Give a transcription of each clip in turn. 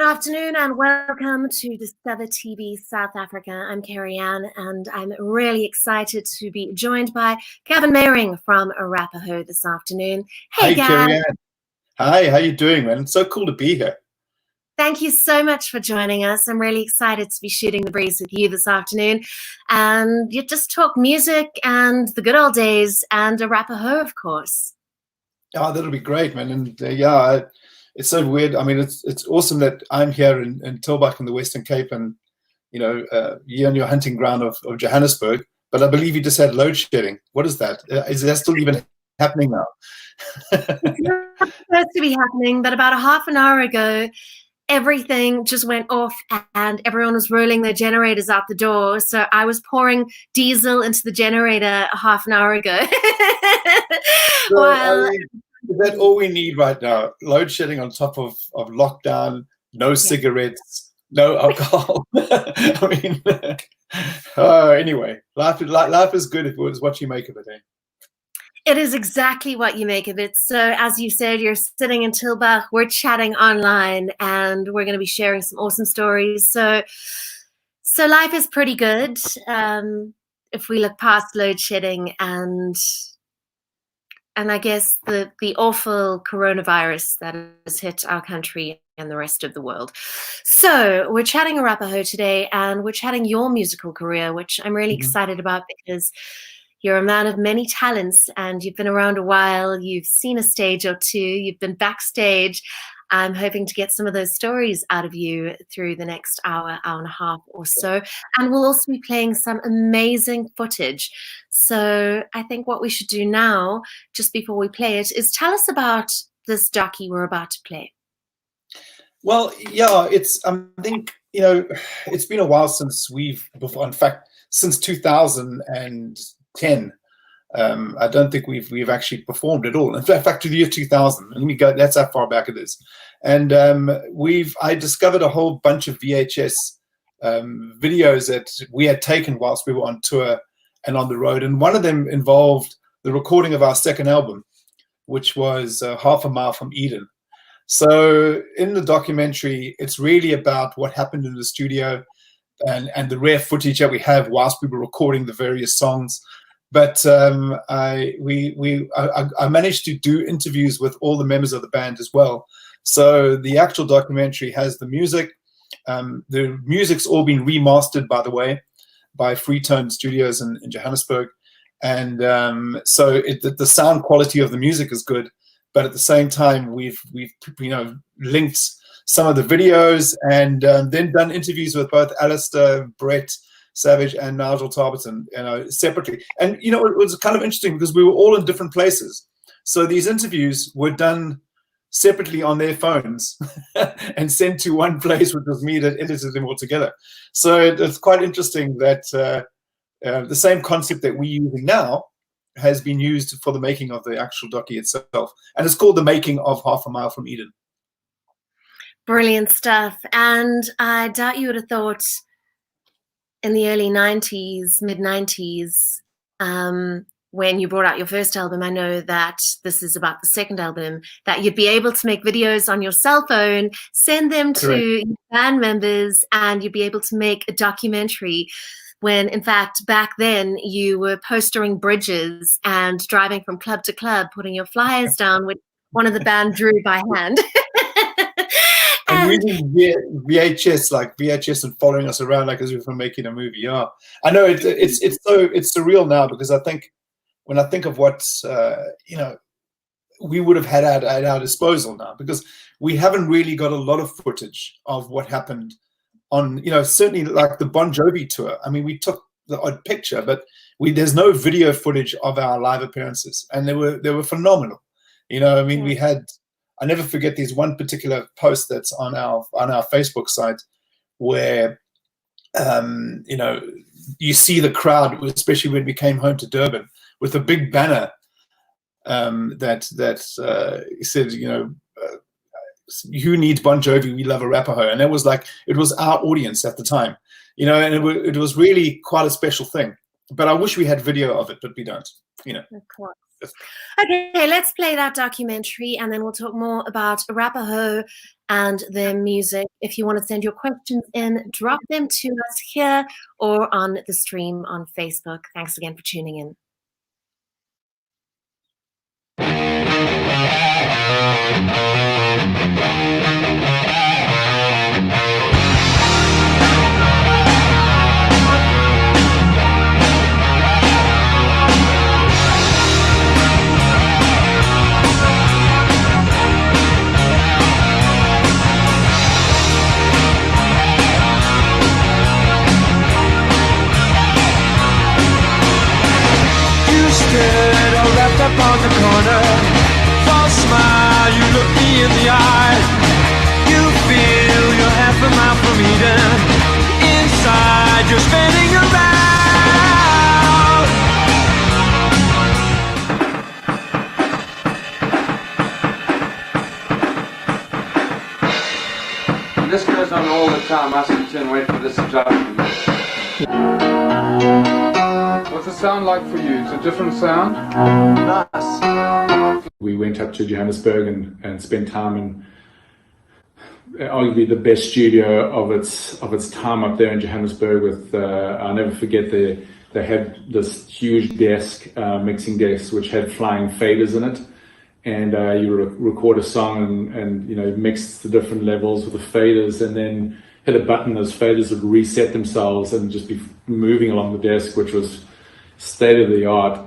afternoon and welcome to Discover TV South Africa. I'm Kerry Anne and I'm really excited to be joined by Gavin Meiring from Arapaho this afternoon. Hey, Kerry Anne. Hi, how you doing, man? It's so cool to be here. Thank you so much for joining us. I'm really excited to be shooting the breeze with you this afternoon. And you just talk music and the good old days and Arapaho, of course. Oh, that'll be great, man. And it's so weird. I mean, it's awesome that I'm here in Tilbach in the Western Cape, and you're on your hunting ground of Johannesburg. But I believe you just had load shedding. What is that? Is that still even happening now? It's not supposed to be happening, but about a half an hour ago, everything just went off and everyone was rolling their generators out the door. So I was pouring diesel into the generator a half an hour ago. Is that all we need right now? Load shedding on top of lockdown, no cigarettes, no alcohol. I mean, anyway, life is good if it's what you make of it, eh? It is exactly what you make of it. So as you said, you're sitting in Tilbach, we're chatting online, and we're going to be sharing some awesome stories. So life is pretty good if we look past load shedding and I guess the awful coronavirus that has hit our country and the rest of the world. So we're chatting Arapaho today, and we're chatting your musical career, which I'm really excited about because you're a man of many talents and you've been around a while. You've seen a stage or two. You've been backstage. I'm hoping to get some of those stories out of you through the next hour and a half or so. And we'll also be playing some amazing footage. So I think what we should do now, just before we play it, is tell us about this docu we're about to play. Well, yeah, I think, it's been a while since in fact, since 2010. I don't think we've actually performed at all. In fact, to the year 2000, and that's how far back it is. And I discovered a whole bunch of VHS videos that we had taken whilst we were on tour and on the road. And one of them involved the recording of our second album, which was Half a Mile from Eden. So in the documentary, it's really about what happened in the studio and the rare footage that we have whilst we were recording the various songs. But I managed to do interviews with all the members of the band as well. So the actual documentary has the music. The music's all been remastered, by the way, by Freetone Studios in Johannesburg. And so the sound quality of the music is good. But at the same time, we've linked some of the videos and then done interviews with both Alistair, Brett Savage, and Nigel Tarberton, separately. And it was kind of interesting because we were all in different places. So these interviews were done separately on their phones and sent to one place, which was me that edited them all together. So it's quite interesting that the same concept that we're using now has been used for the making of the actual docu itself. And it's called The Making of Half a Mile from Eden. Brilliant stuff. And I doubt you would have thought in the early 90s, mid-90s, when you brought out your first album, I know that this is about the second album, that you'd be able to make videos on your cell phone, send them to band members, and you'd be able to make a documentary when, in fact, back then you were postering bridges and driving from club to club, putting your flyers down, which one of the band drew by hand. And reading VHS and following us around like as if we're making a movie. Yeah, I know it's surreal now because when I think of what we would have had at our disposal now, because we haven't really got a lot of footage of what happened on certainly like the Bon Jovi tour. I mean, we took the odd picture, but there's no video footage of our live appearances, and they were phenomenal. We had. I never forget these one particular post that's on our Facebook site where, you see the crowd, especially when we came home to Durban, with a big banner that said, who needs Bon Jovi? We love Arapaho. And it was our audience at the time, and it was really quite a special thing. But I wish we had video of it, but we don't, Of course. Okay, let's play that documentary and then we'll talk more about Arapaho and their music. If you want to send your questions in, drop them to us here or on the stream on Facebook. Thanks again for tuning in. All wrapped up on the corner, false smile, you look me in the eye. You feel you're half a mile from Eden. Inside you're spinning around. This goes on all the time. I sit here and wait for this adjustment. What's the sound like for you? It's a different sound? Nice. We went up to Johannesburg and spent time in arguably the best studio of its time up there in Johannesburg with, I'll never forget, they had this huge desk, mixing desk, which had flying faders in it. And you record a song and mix the different levels with the faders, and then hit a button, those faders would reset themselves and just be moving along the desk, which was state of the art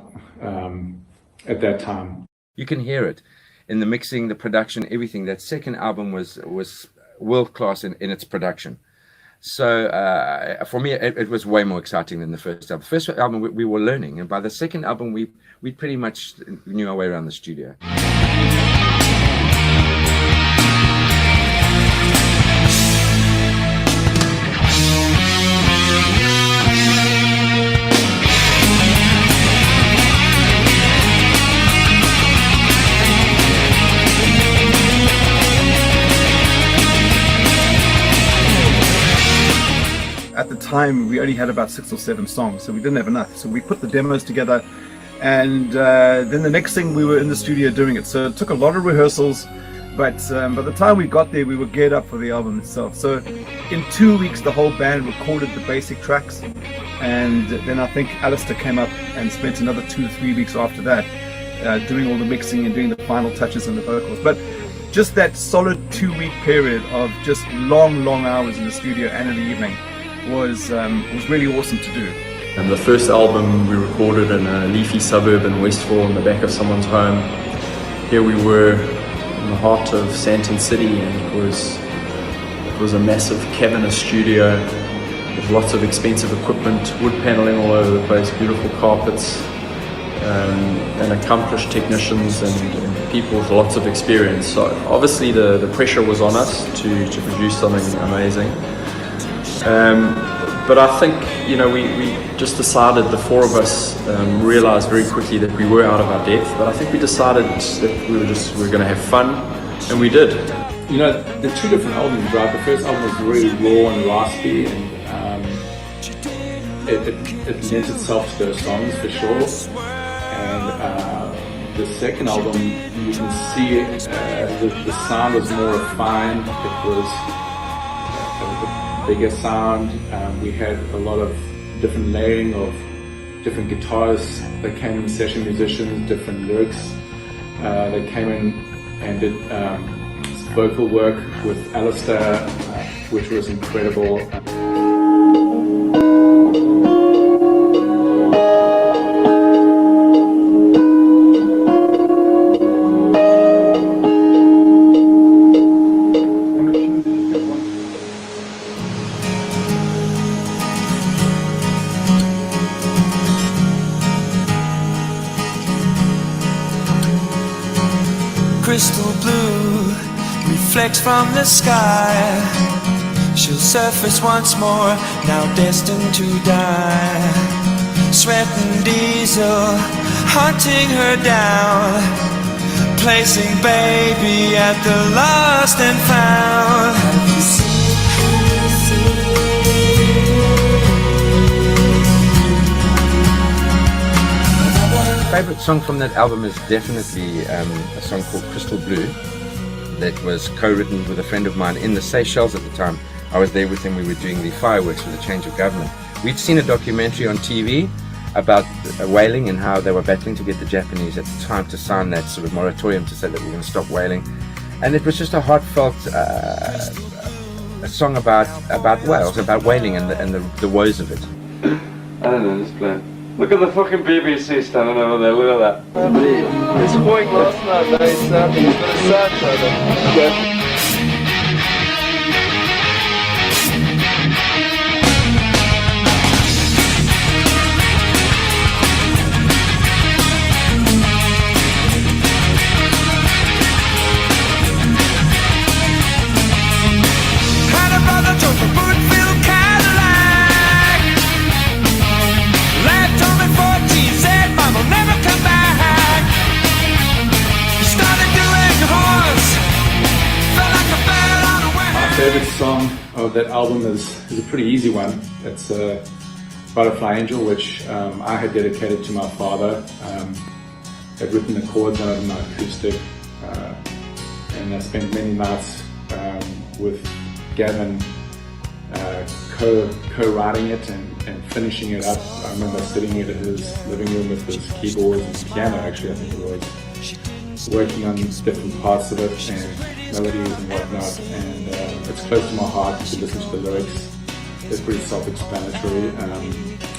at that time. You can hear it in the mixing, the production, everything. That second album was world class in its production. So for me, it was way more exciting than the first album. First album we were learning, and by the second album we pretty much knew our way around the studio. At the time, we only had about 6 or 7 songs, so we didn't have enough. So we put the demos together, and then the next thing we were in the studio doing it. So it took a lot of rehearsals, but by the time we got there, we were geared up for the album itself. So in 2 weeks, the whole band recorded the basic tracks, and then I think Alistair came up and spent another 2 to 3 weeks after that doing all the mixing and doing the final touches and the vocals. But just that solid 2-week period of just long hours in the studio and in the evening was really awesome to do. And the first album we recorded in a leafy suburb in Westville in the back of someone's home. Here we were in the heart of Sandton City, and it was a massive cavernous studio with lots of expensive equipment, wood paneling all over the place, beautiful carpets, and accomplished technicians and people with lots of experience. So obviously the pressure was on us to produce something amazing. But I think, we just decided, the 4 of us realized very quickly that we were out of our depth, but I think we decided that we were going to have fun, and we did. The 2 different albums, right? The first album was really raw and raspy, and it lent itself to those songs for sure. And the second album, you can see the sound was more refined. It was bigger sound. We had a lot of different layering of different guitars that came in, session musicians, different lyrics that came in and did vocal work with Alistair, which was incredible. Crystal blue reflects from the sky. She'll surface once more, now destined to die. Sweat and diesel hunting her down, placing baby at the lost and found. Have you seen her? favorite song from that album is definitely a song called Crystal Blue that was co-written with a friend of mine in the Seychelles at the time. I was there with him. We were doing the fireworks for the change of government. We'd seen a documentary on TV about whaling and how they were battling to get the Japanese at the time to sign that sort of moratorium to say that we're going to stop whaling. And it was just a heartfelt a song about whales, about whaling and the woes of it. I don't know, just play. Look at the fucking BBC standing over there, look at that. It's pointless. No, it's got a search over. Favorite song of that album is a pretty easy one. It's Butterfly Angel, which I had dedicated to my father. I'd written the chords on it in my acoustic, and I spent many nights with Gavin co-writing it and finishing it up. I remember sitting at his living room with his keyboards and piano, actually I think it was, working on different parts of it and melodies and whatnot, and it's close to my heart to listen to the lyrics. They're pretty self-explanatory.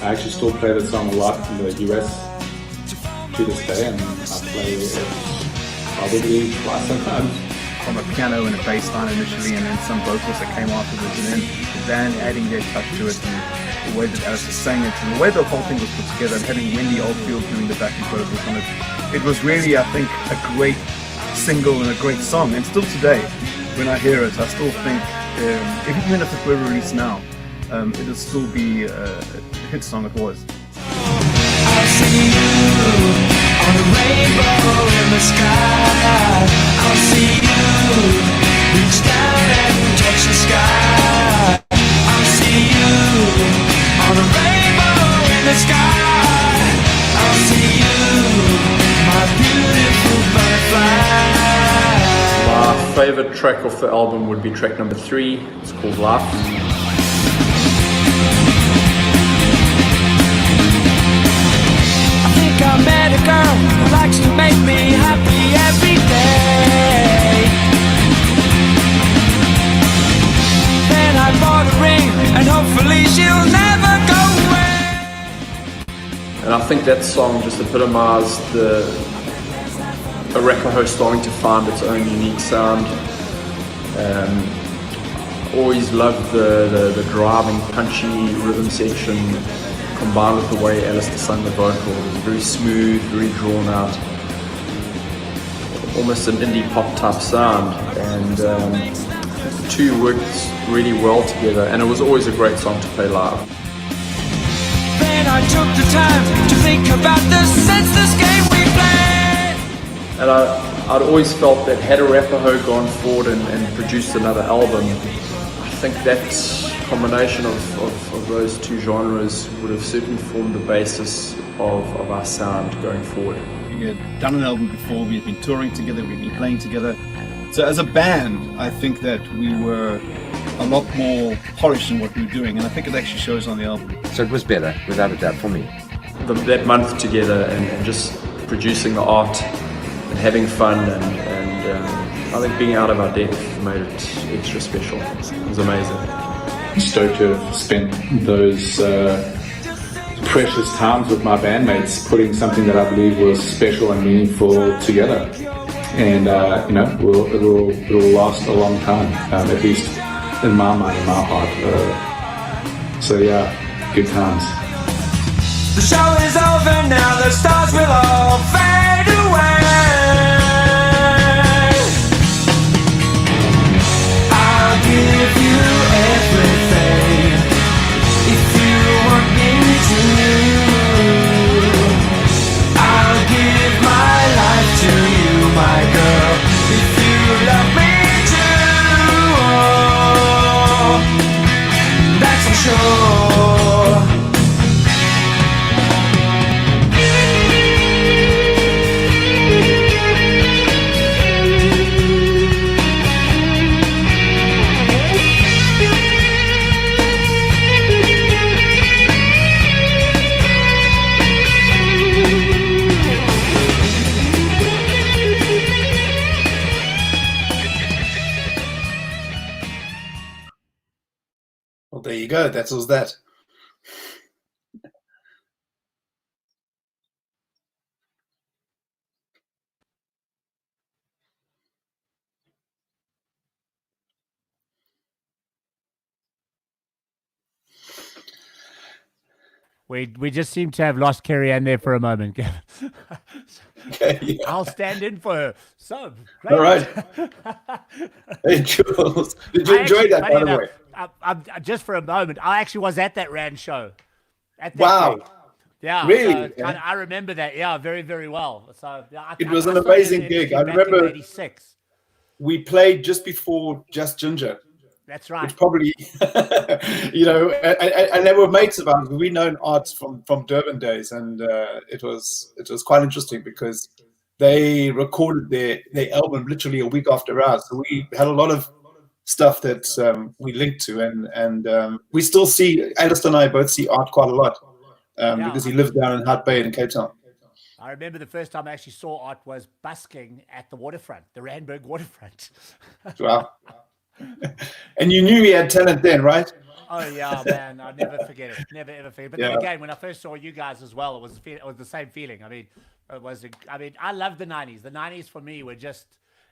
I actually still play the song a lot in the US to this day, and I play it probably twice sometimes. From a piano and a bass line initially, and then some vocals that came afterwards, and then the band adding their touch to it, and the way that Alistair sang it, and the way the whole thing was put together, and having Wendy Oldfield doing the backing vocals on it. It was really, I think, a great single and a great song, and still today, when I hear it, I still think, even if it were released now, it'll still be a hit song. It was. I'll see you on a rainbow in the sky. I'll see you reach down and touch the sky. I'll see you on a rainbow in the sky. I'll see you, my beautiful butterfly. My favourite track off the album would be track number 3. It's called Laugh. I met a girl who likes to make me happy every day. Then I bought a ring and hopefully she'll never go away. And I think that song just epitomised the Arapaho starting to find its own unique sound. Always loved the driving, punchy rhythm section combined with the way Alistair sang the vocal. It was very smooth, very drawn out, almost an indie pop type sound, and the two worked really well together, and it was always a great song to play live. Then I took the time to think about the senseless game we played. And I'd always felt that had Arapaho gone forward and produced another album, I think that combination of those two genres would have certainly formed the basis of our sound going forward. We had done an album before, we had been touring together, we'd been playing together. So as a band, I think that we were a lot more polished in what we were doing, and I think it actually shows on the album. So it was better, without a doubt, for me. That month together and just producing the art and having fun and I think being out of our depth made it extra special. It was amazing. Stoked to have spent those precious times with my bandmates, putting something that I believe was special and meaningful together. And it will last a long time, at least in my mind, in my heart. So yeah, good times. The show is over now, the stars will all fade away. I'll give you everything if you want me to. I'll give my life to you, my girl, if you love me too. Oh, that's for sure. you go. That was that. We just seem to have lost Kerry Anne there for a moment. Okay, yeah. I'll stand in for her. So great. All right. Hey, Jules, did you enjoy that, by the way? Just for a moment, I actually was at that Rand show. At that Wow. gig. Yeah. Really? So I remember that. Yeah, very, very well. So yeah, It was an amazing gig. I remember 86. we played just before Just Ginger. That's right. Which probably, you know, and they were mates of ours. We'd known Art from Durban days, and it was quite interesting because they recorded their album literally a week after ours. So we had a lot of stuff that we linked to, and we still see, Alistair and I both see Art quite a lot because he lives down in Hout Bay in Cape Town. I remember the first time I actually saw Art was busking at the waterfront, the Randburg waterfront. Wow. And you knew he had talent then, right? Oh yeah, man! I'll never forget it. Never ever forget it. But then again, when I first saw you guys as well, it was the same feeling. I mean, I loved the '90s. The '90s for me were just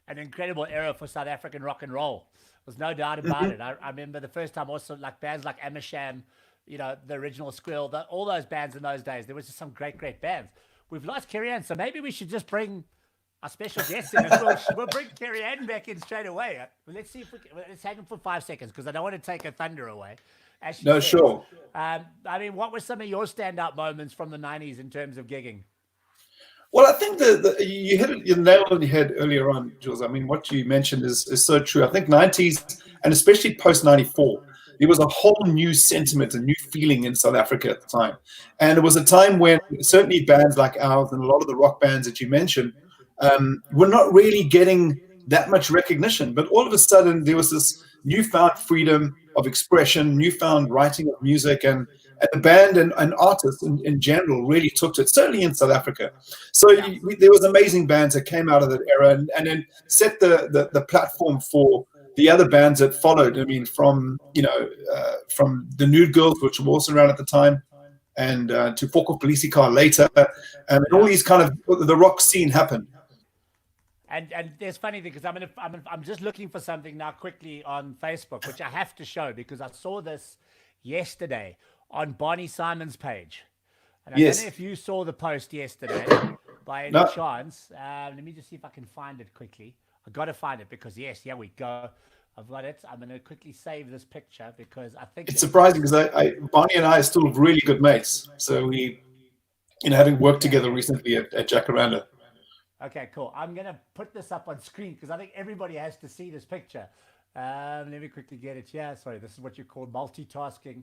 an incredible era for South African rock and roll. There's no doubt about it. I remember the first time also like bands like Amersham, you know, the original Squill, all those bands in those days. There was just some great bands. We've lost Kerry Anne, so maybe we should just bring our special guest in. We'll bring Kerry Anne back in straight away. Let's see if let's hang him for 5 seconds because I don't want to take her thunder away. No, sure. I mean, what were some of your standout moments from the 90s in terms of gigging? Well, I think you hit it, you nailed it on your head earlier on, Jules. I mean, what you mentioned is so true. I think 90s, and especially post 94, there was a whole new sentiment, a new feeling in South Africa at the time. And it was a time when certainly bands like ours and a lot of the rock bands that you mentioned were not really getting that much recognition. But all of a sudden, there was this newfound freedom of expression, newfound writing of music, and the band and artists in general really took to it, certainly in South Africa. So there was amazing bands that came out of that era and then set the platform for the other bands that followed. I mean, from the Nude Girls, which were also around at the time, and to Foko Polisi Car later, and all these kind of the rock scene happened. And there's funny thing because I'm just looking for something now quickly on Facebook, which I have to show because I saw this yesterday on Barney Simon's page. And I don't know if you saw the post yesterday by any chance. Let me just see if I can find it quickly. I got to find it because here we go. I've got it. I'm going to quickly save this picture because I think it's surprising because Barney and I are still really good mates. So we, having worked together recently at Jacaranda. Okay, cool. I'm going to put this up on screen because I think everybody has to see this picture. Let me quickly get it here. Sorry, this is what you call multitasking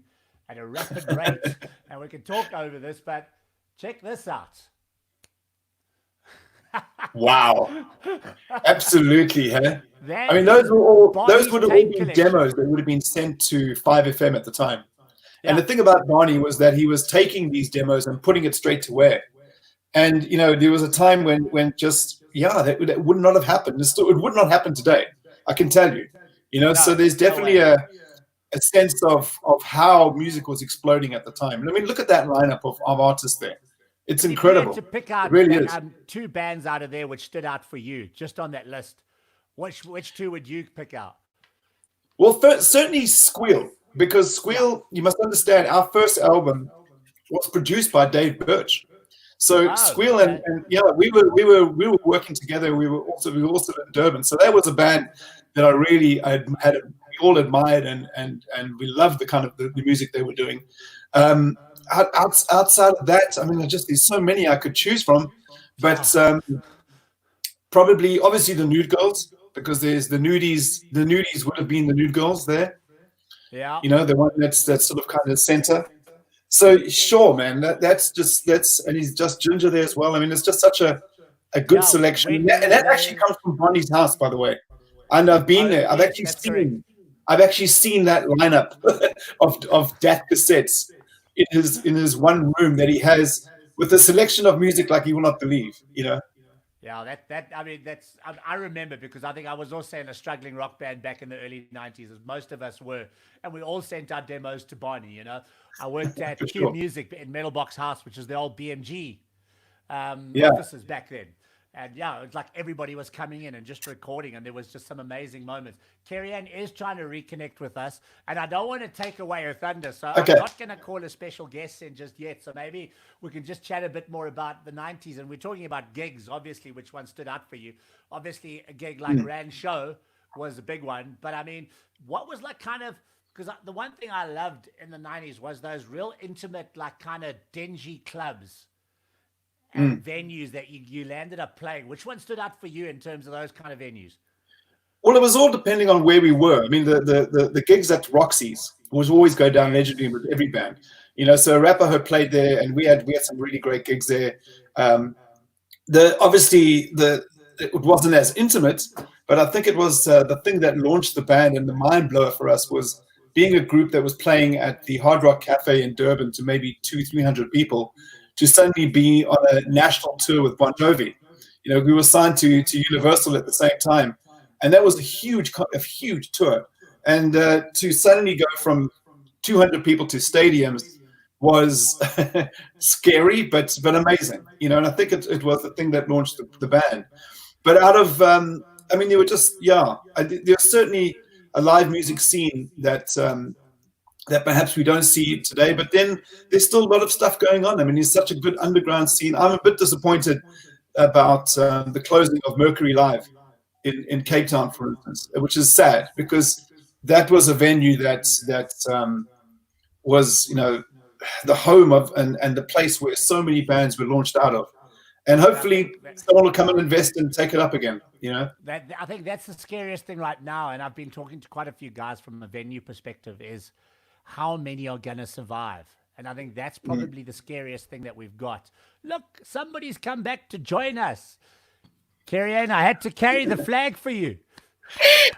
at a rapid rate. And we can talk over this, but check this out. Wow. Absolutely, huh? I mean, those would have all been demos that would have been sent to 5FM at the time. Yeah. And the thing about Barney was that he was taking these demos and putting it straight to air. And, there was a time when just, that would not have happened. It would not happen today, I can tell you. So there's definitely a sense of how music was exploding at the time. I mean, look at that lineup of artists there. It's incredible. If you had to pick out really two bands out of there which stood out for you, just on that list, which two would you pick out? Well, certainly Squeal, because Squeal, you must understand, our first album was produced by Dave Birch. So Squeal and we were working together. We were also in Durban. So that was a band that I really we all admired and we loved the kind of the music they were doing. Outside of that, I mean, there's so many I could choose from, but probably obviously the Nude Girls, because there's the Nudies. The Nudies would have been the Nude Girls there. Yeah. The one that's sort of kind of center. So sure, man, that's and he's Just Ginger there as well. I mean, it's just such a good selection, and that actually comes from Bonnie's house, by the way. And I've been there. I've actually seen that lineup of DAT cassettes in his one room that he has with a selection of music like you will not believe. Yeah, I mean, I remember, because I think I was also in a struggling rock band back in the early 90s, as most of us were. And we all sent our demos to Barney, you know. I worked at Q sure. Music in Metal Box House, which is the old BMG Yeah. offices back then. And yeah, it's like everybody was coming in and just recording, and there was just some amazing moments. Kerry Anne is trying to reconnect with us, and I don't want to take away her thunder, so Okay. I'm not going to call a special guest in just yet. So maybe we can just chat a bit more about the 90s, and we're talking about gigs, obviously, which one stood out for you. Obviously, a gig like Rand Show was a big one, but I mean, what was like kind of, because the one thing I loved in the 90s was those real intimate, like kind of dingy clubs and venues that you landed up playing. Which one stood out for you in terms of those kind of venues? Well, it was all depending on where we were. I mean, the gigs at Roxy's was always go down legendary with every band. You know, so Arapaho played there, and we had some really great gigs there. It wasn't as intimate, but I think it was the thing that launched the band, and the mind blower for us was being a group that was playing at the Hard Rock Cafe in Durban to maybe 200-300 people, to suddenly be on a national tour with Bon Jovi. You know, we were signed to Universal at the same time, and that was a huge tour. And to suddenly go from 200 people to stadiums was scary, but amazing. You know, and I think it was the thing that launched the band. But out of, I mean, there were just, there's certainly a live music scene that perhaps we don't see today, but then there's still a lot of stuff going on. I mean, there's such a good underground scene. I'm a bit disappointed about the closing of Mercury Live in Cape Town, for instance, which is sad, because that was a venue that was, you know, the home of and the place where so many bands were launched out of. And hopefully someone will come and invest and take it up again, you know? I think that's the scariest thing right now, and I've been talking to quite a few guys from a venue perspective, is how many are going to survive. And I think that's probably the scariest thing that we've got. Look, somebody's come back to join us. Kerry Anne, I had to carry the flag for you.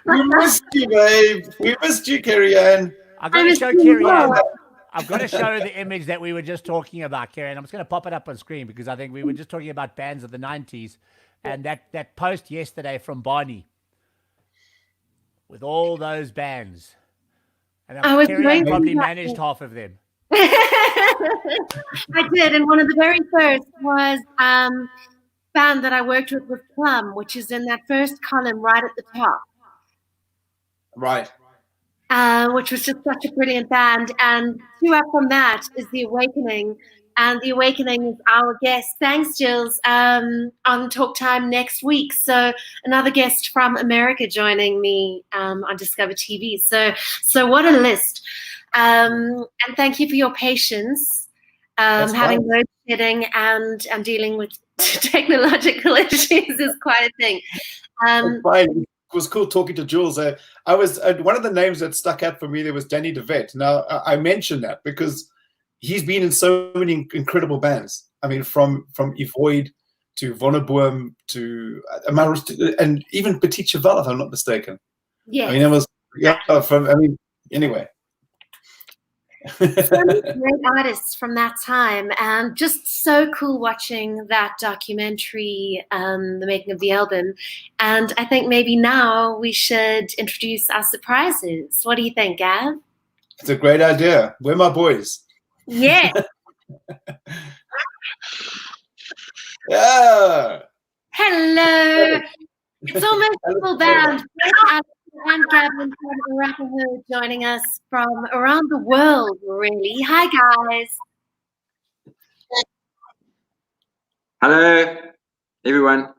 We missed you, babe. We missed you, Kerry Anne. I've got to show Kerry Anne. I've got to show the image that we were just talking about, Kerry Anne. I'm just going to pop it up on screen, because I think we were just talking about bands of the 90s, and that post yesterday from Barney with all those bands. And Kerry Anne probably managed half of them. I did, and one of the very first was band that I worked with Plum, which is in that first column right at the top. Right. Which was just such a brilliant band. And two up from that is The Awakening. And The Awakening is our guest. Thanks, Jills, on Talk Time next week. So another guest from America joining me on Discover TV. So what a list. And thank you for your patience, having load shedding and dealing with technological issues is quite a thing. It was cool talking to Jules. I was one of the names that stuck out for me there was Danny DeVette. Now I mentioned that because he's been in so many incredible bands. I mean, from Evoid to Vonneboom to and even Petit Cheval, if I'm not mistaken. Yeah. I mean, it was anyway. So many great artists from that time, and just so cool watching that documentary, The Making of the Album. And I think maybe now we should introduce our surprises. What do you think, Gav? It's a great idea. We're my boys. Yeah. Yeah. Hello. It's almost a full band. And Gavin from Arapaho joining us from around the world, really. Hi, guys. Hello, everyone.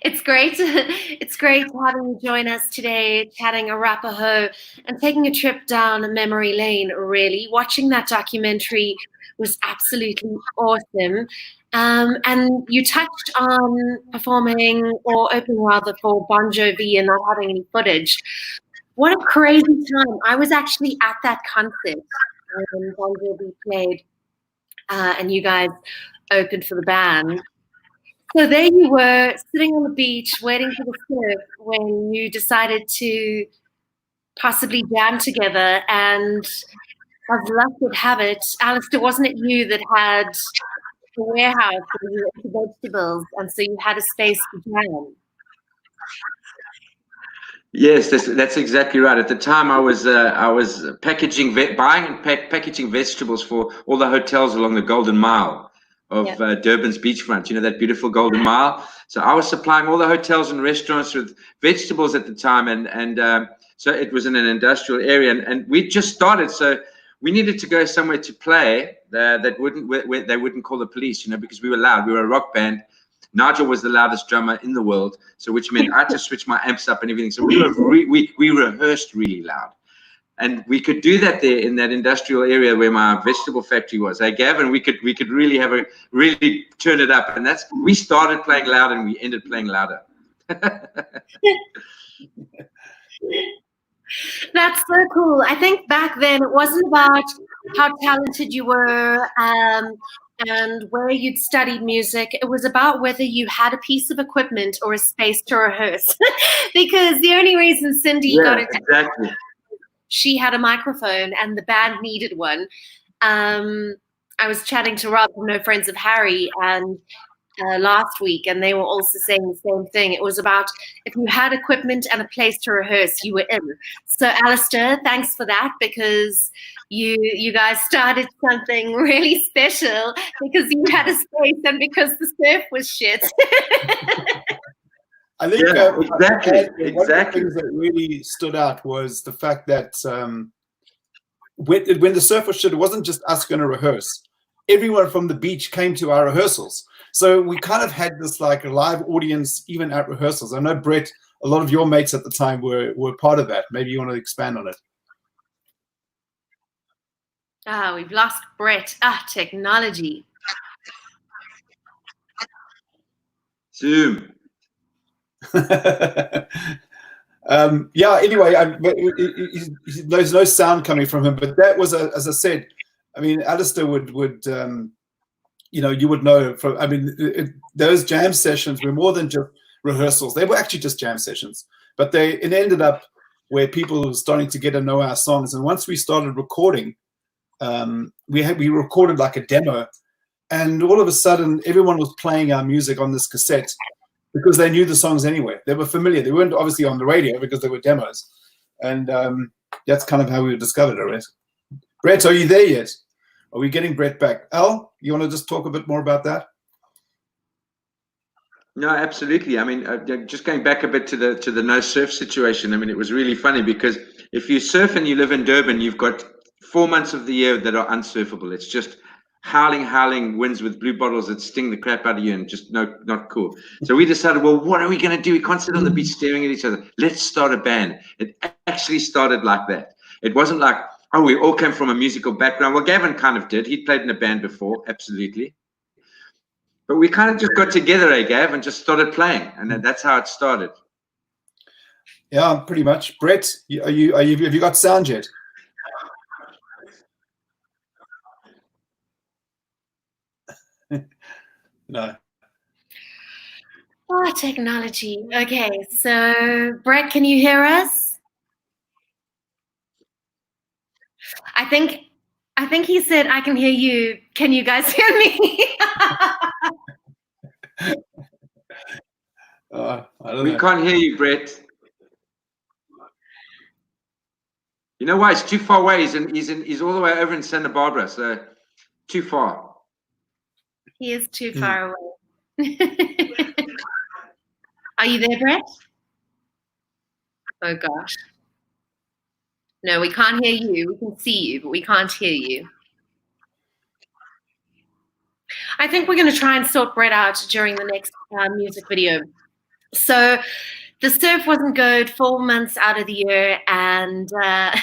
It's great. It's great having you join us today, chatting Arapaho and taking a trip down memory lane, really. Watching that documentary was absolutely awesome. And you touched on performing or opening rather for Bon Jovi and not having any footage. What a crazy time. I was actually at that concert when Bon Jovi played and you guys opened for the band. So there you were, sitting on the beach, waiting for the surf when you decided to possibly jam together. And as luck would have it, Alistair, wasn't it you that had a warehouse where you were into vegetables, and so you had a space to jam. Yes, that's exactly right. At the time, I was packaging, buying and packaging vegetables for all the hotels along the Golden Mile of Durban's beachfront. You know, that beautiful Golden Mile. So I was supplying all the hotels and restaurants with vegetables at the time, and so it was in an industrial area, and we just started. So we needed to go somewhere to play where they wouldn't call the police, you know, because we were loud. We were a rock band. Nigel was the loudest drummer in the world, so which meant I had to switch my amps up and everything. So we rehearsed really loud, and we could do that there in that industrial area where my vegetable factory was. Hey, Gavin, we could really really turn it up, and we started playing loud and we ended playing louder. That's so cool. I think back then it wasn't about how talented you were and where you'd studied music. It was about whether you had a piece of equipment or a space to rehearse. Because the only reason Cindy got it, exactly. She had a microphone and the band needed one. I was chatting to Rob from No Friends of Harry and last week, and they were also saying the same thing. It was about if you had equipment and a place to rehearse, you were in. So Alistair, thanks for that, because you guys started something really special because you had a space and because the surf was shit. I think exactly. One of the things that really stood out was the fact that when the surf was shit, it wasn't just us going to rehearse. Everyone from the beach came to our rehearsals. So we kind of had this like a live audience even at rehearsals. I know, Brett, a lot of your mates at the time were part of that. Maybe you want to expand on it. We've lost Brett. Technology. Zoom. Anyway, there's no sound coming from him, but that was, as I said, I mean, Alistair would you would know from, I mean, those jam sessions were more than just rehearsals. They were actually just jam sessions, but it ended up where people were starting to get to know our songs. And once we started recording, we recorded like a demo, and all of a sudden everyone was playing our music on this cassette because they knew the songs anyway. They were familiar. They weren't obviously on the radio because they were demos. And that's kind of how we discovered it, right? Brett, are you there yet? Are we getting Brett back? Al, you want to just talk a bit more about that? No, absolutely. I mean, just going back a bit to the no surf situation. I mean, it was really funny because if you surf and you live in Durban, you've got 4 months of the year that are unsurfable. It's just howling winds with blue bottles that sting the crap out of you and just not cool. So we decided, well, what are we going to do? We can't sit on the beach staring at each other. Let's start a band. It actually started like that. It wasn't like, oh, we all came from a musical background. Well, Gavin kind of did. He'd played in a band before, absolutely. But we kind of just got together, Gav, and just started playing, and that's how it started. Yeah, pretty much. Brett, have you got sound yet? No. Technology. Okay, so Brett, can you hear us? I think he said, I can hear you. Can you guys hear me? We can't hear you, Brett. You know why? It's too far away. He's all the way over in Santa Barbara, so too far. He is too far away. Are you there, Brett? Oh gosh. No, we can't hear you. We can see you, but we can't hear you. I think we're going to try and sort Brett out during the next music video. So the surf wasn't good 4 months out of the year, and and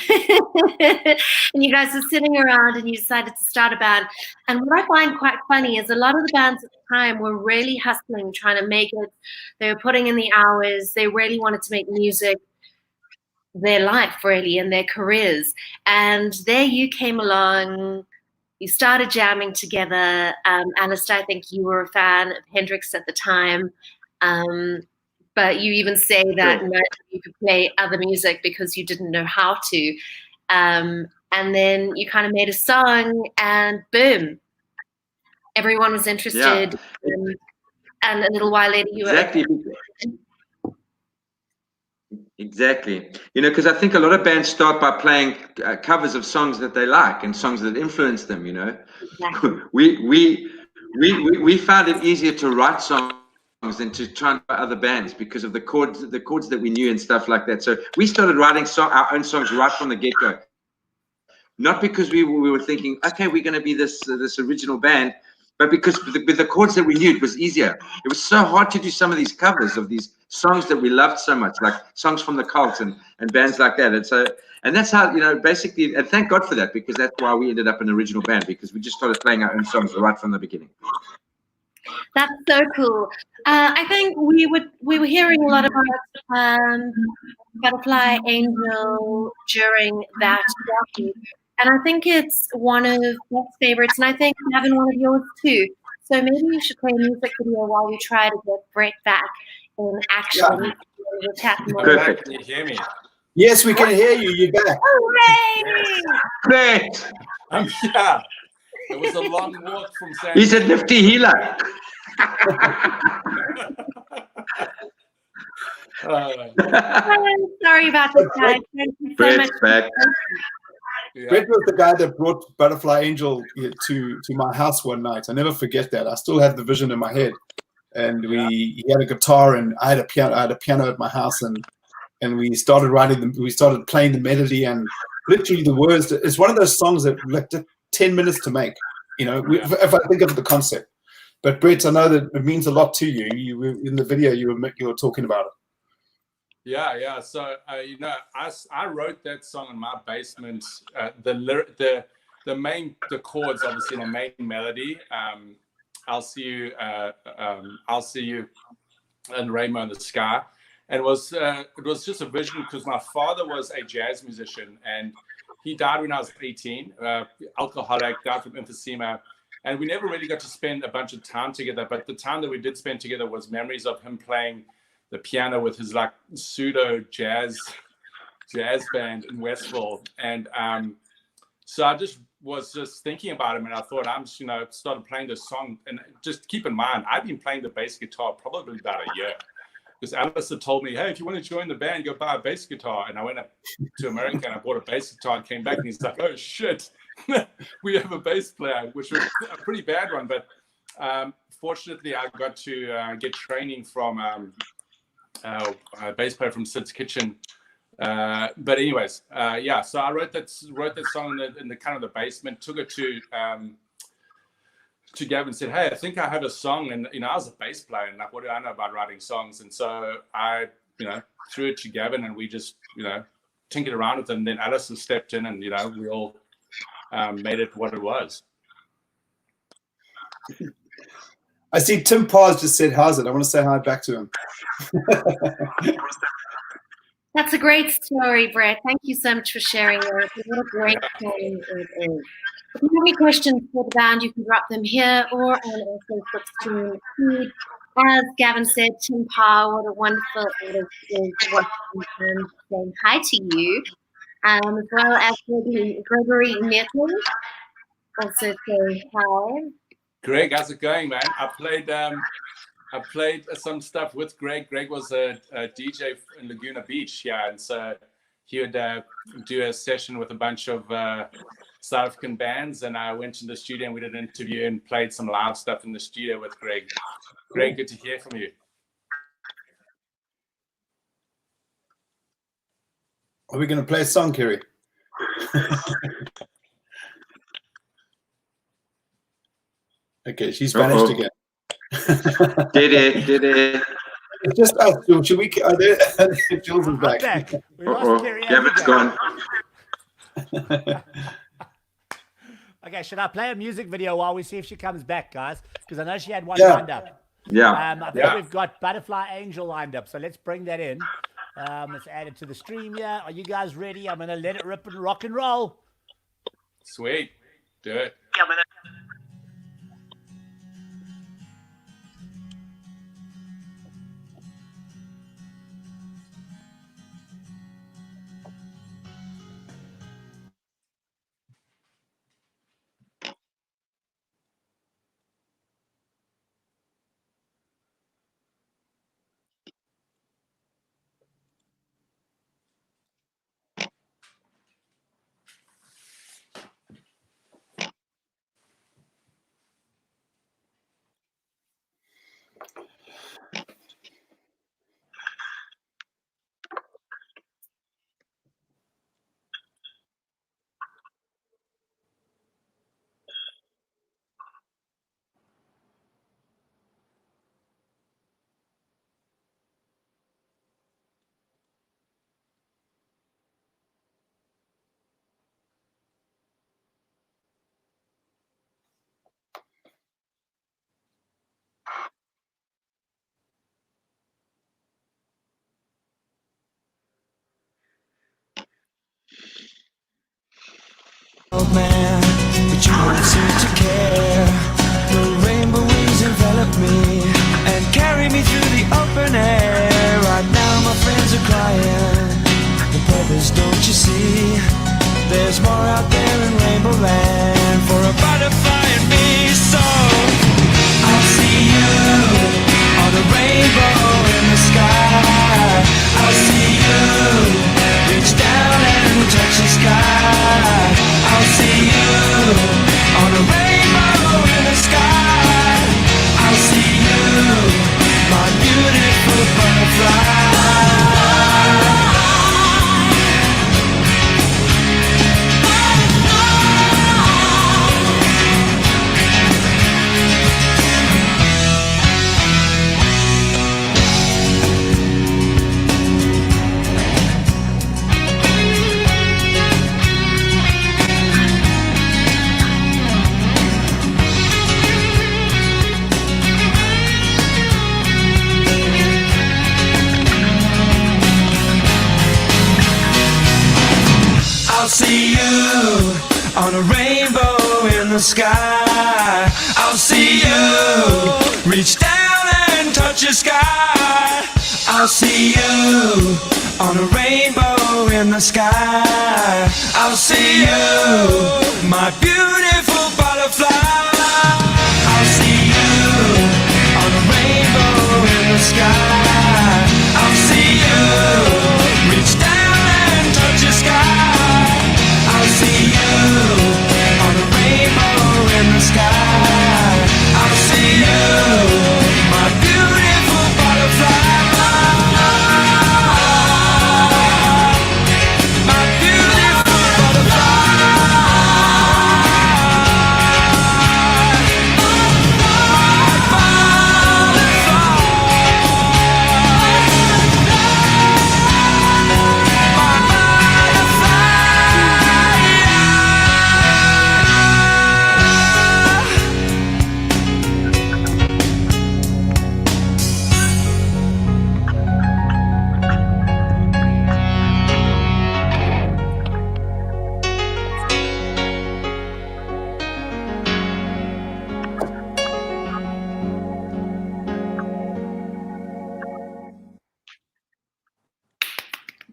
you guys were sitting around and you decided to start a band. And what I find quite funny is a lot of the bands at the time were really hustling, trying to make it. They were putting in the hours. They really wanted to make music their life, really, and their careers. And there you came along. You started jamming together. Alistair, I think you were a fan of Hendrix at the time. But you even say that you could play other music because you didn't know how to. And then you kind of made a song and boom, everyone was interested, and a little while later you exactly. Exactly. You know, because I think a lot of bands start by playing covers of songs that they like and songs that influence them. You know, Exactly. we found it easier to write songs than to try and play other bands because of the chords that we knew and stuff like that. So we started writing our own songs right from the get-go. Not because we were thinking, okay, we're going to be this original band, but because with the chords that we knew, it was easier. It was so hard to do some of these covers of these songs that we loved so much, like songs from the Cult and bands like that. And that's how, you know, basically, and thank God for that, because that's why we ended up an original band, because we just started playing our own songs right from the beginning. That's so cool. I think we were hearing a lot about Butterfly Angel during that docu, and I think it's one of my favorites, and I think Gavin, one of yours too. So maybe you should play a music video while we try to get Brett back in action. We'll chat more. Perfect. Can you hear me? Yes, we can hear you. You're back. Hooray! Great. I'm here. It was a long walk from San He's a nifty healer. I'm sorry about this, guys. Thank you so Brett's much. back. Yeah. Brett was the guy that brought Butterfly Angel to my house one night. I never forget that. I still have the vision in my head. And he had a guitar, and I had a piano at my house, and we started we started playing the melody, and literally the words. It's one of those songs that like took 10 minutes to make. You know, if I think of the concept. But Brett, I know that it means a lot to you. You were in the video. You were talking about it. Yeah. So you know, I wrote that song in my basement. The chords, obviously, the main melody. I'll see you, and Rainbow in the Sky. And it was just a vision, because my father was a jazz musician, and he died when I was 18, alcoholic, died from emphysema. And we never really got to spend a bunch of time together. But the time that we did spend together was memories of him playing the piano with his like pseudo jazz band in Westville. And so I was thinking about him, and I thought, I'm just, started playing this song. And just keep in mind, I've been playing the bass guitar probably about a year, because Alistair told me, hey, if you want to join the band, go buy a bass guitar. And I went up to America and I bought a bass guitar and came back, and he's like, oh shit, we have a bass player, which was a pretty bad one. But fortunately, I got to get training from a bass player from Sid's Kitchen. But anyways, so I wrote that song in the kind of the basement, took it to Gavin, and said, hey, I think I have a song. And I was a bass player, and like, what do I know about writing songs? And so I threw it to Gavin, and we just tinkered around with it. And then Alison stepped in, and we all made it what it was. I see Tim Pars just said, how's it? I want to say hi back to him. That's a great story, Brett. Thank you so much for sharing that. What a great story it is. If you have any questions for the band, you can drop them here or on our Facebook stream feed. As Gavin said, Tim Parr, what a wonderful artist, is watching and saying hi to you, as well as Gregory Netley, also saying hi. Greg, how's it going, man? I played some stuff with Greg. Greg was a DJ in Laguna Beach, and so he would do a session with a bunch of South African bands, and I went to the studio and we did an interview and played some live stuff in the studio with Greg. Greg, good to hear from you. Are we going to play a song, Kerry? Okay, she's vanished again. Did it? It's just us. Should we? Jules is back. I'm back. We lost Kerry Anne Gavin's again. gone. Okay, should I play a music video while we see if she comes back, guys? Because I know she had one lined up. Yeah. I think we've got Butterfly Angel lined up, so let's bring that in. Let's add it to the stream here. Are you guys ready? I'm going to let it rip and rock and roll. Sweet. Do it. the sky. I'll see you reach down and touch the sky. I'll see you on a rainbow in the sky. I'll see you, my beautiful butterfly. I'll see you on a rainbow in the sky. I'll see you reach down and touch the sky. I'll see you on a rainbow in the sky. I'll see you, my beautiful butterfly. My beautiful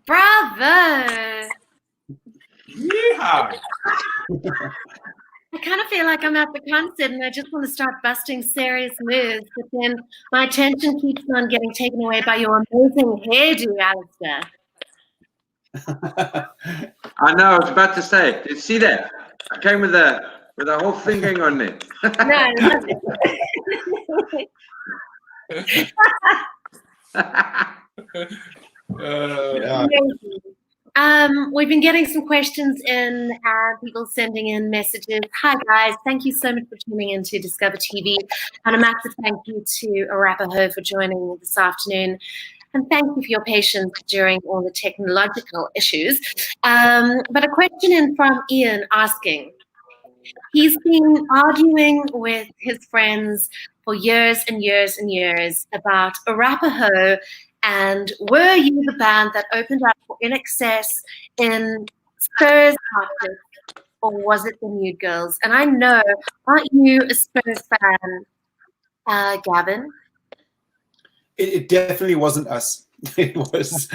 Bravo! Yeehaw! I kind of feel like I'm at the concert and I just want to start busting serious moves, but then my attention keeps on getting taken away by your amazing hairdo, Alistair. I know, I was about to say, did you see that? I came with a whole thing going on there. We've been getting some questions in and people sending in messages. Hi guys, thank you so much for tuning in to Discover TV, and a massive thank you to Arapaho for joining me this afternoon. And thank you for your patience during all the technological issues. But a question in from Ian asking, he's been arguing with his friends for years and years and years about Arapaho, and were you the band that opened up for In Excess in Spurs Arctic, or was it the Nude Girls? And I know, aren't you a Spurs fan, Gavin? It definitely wasn't us. It was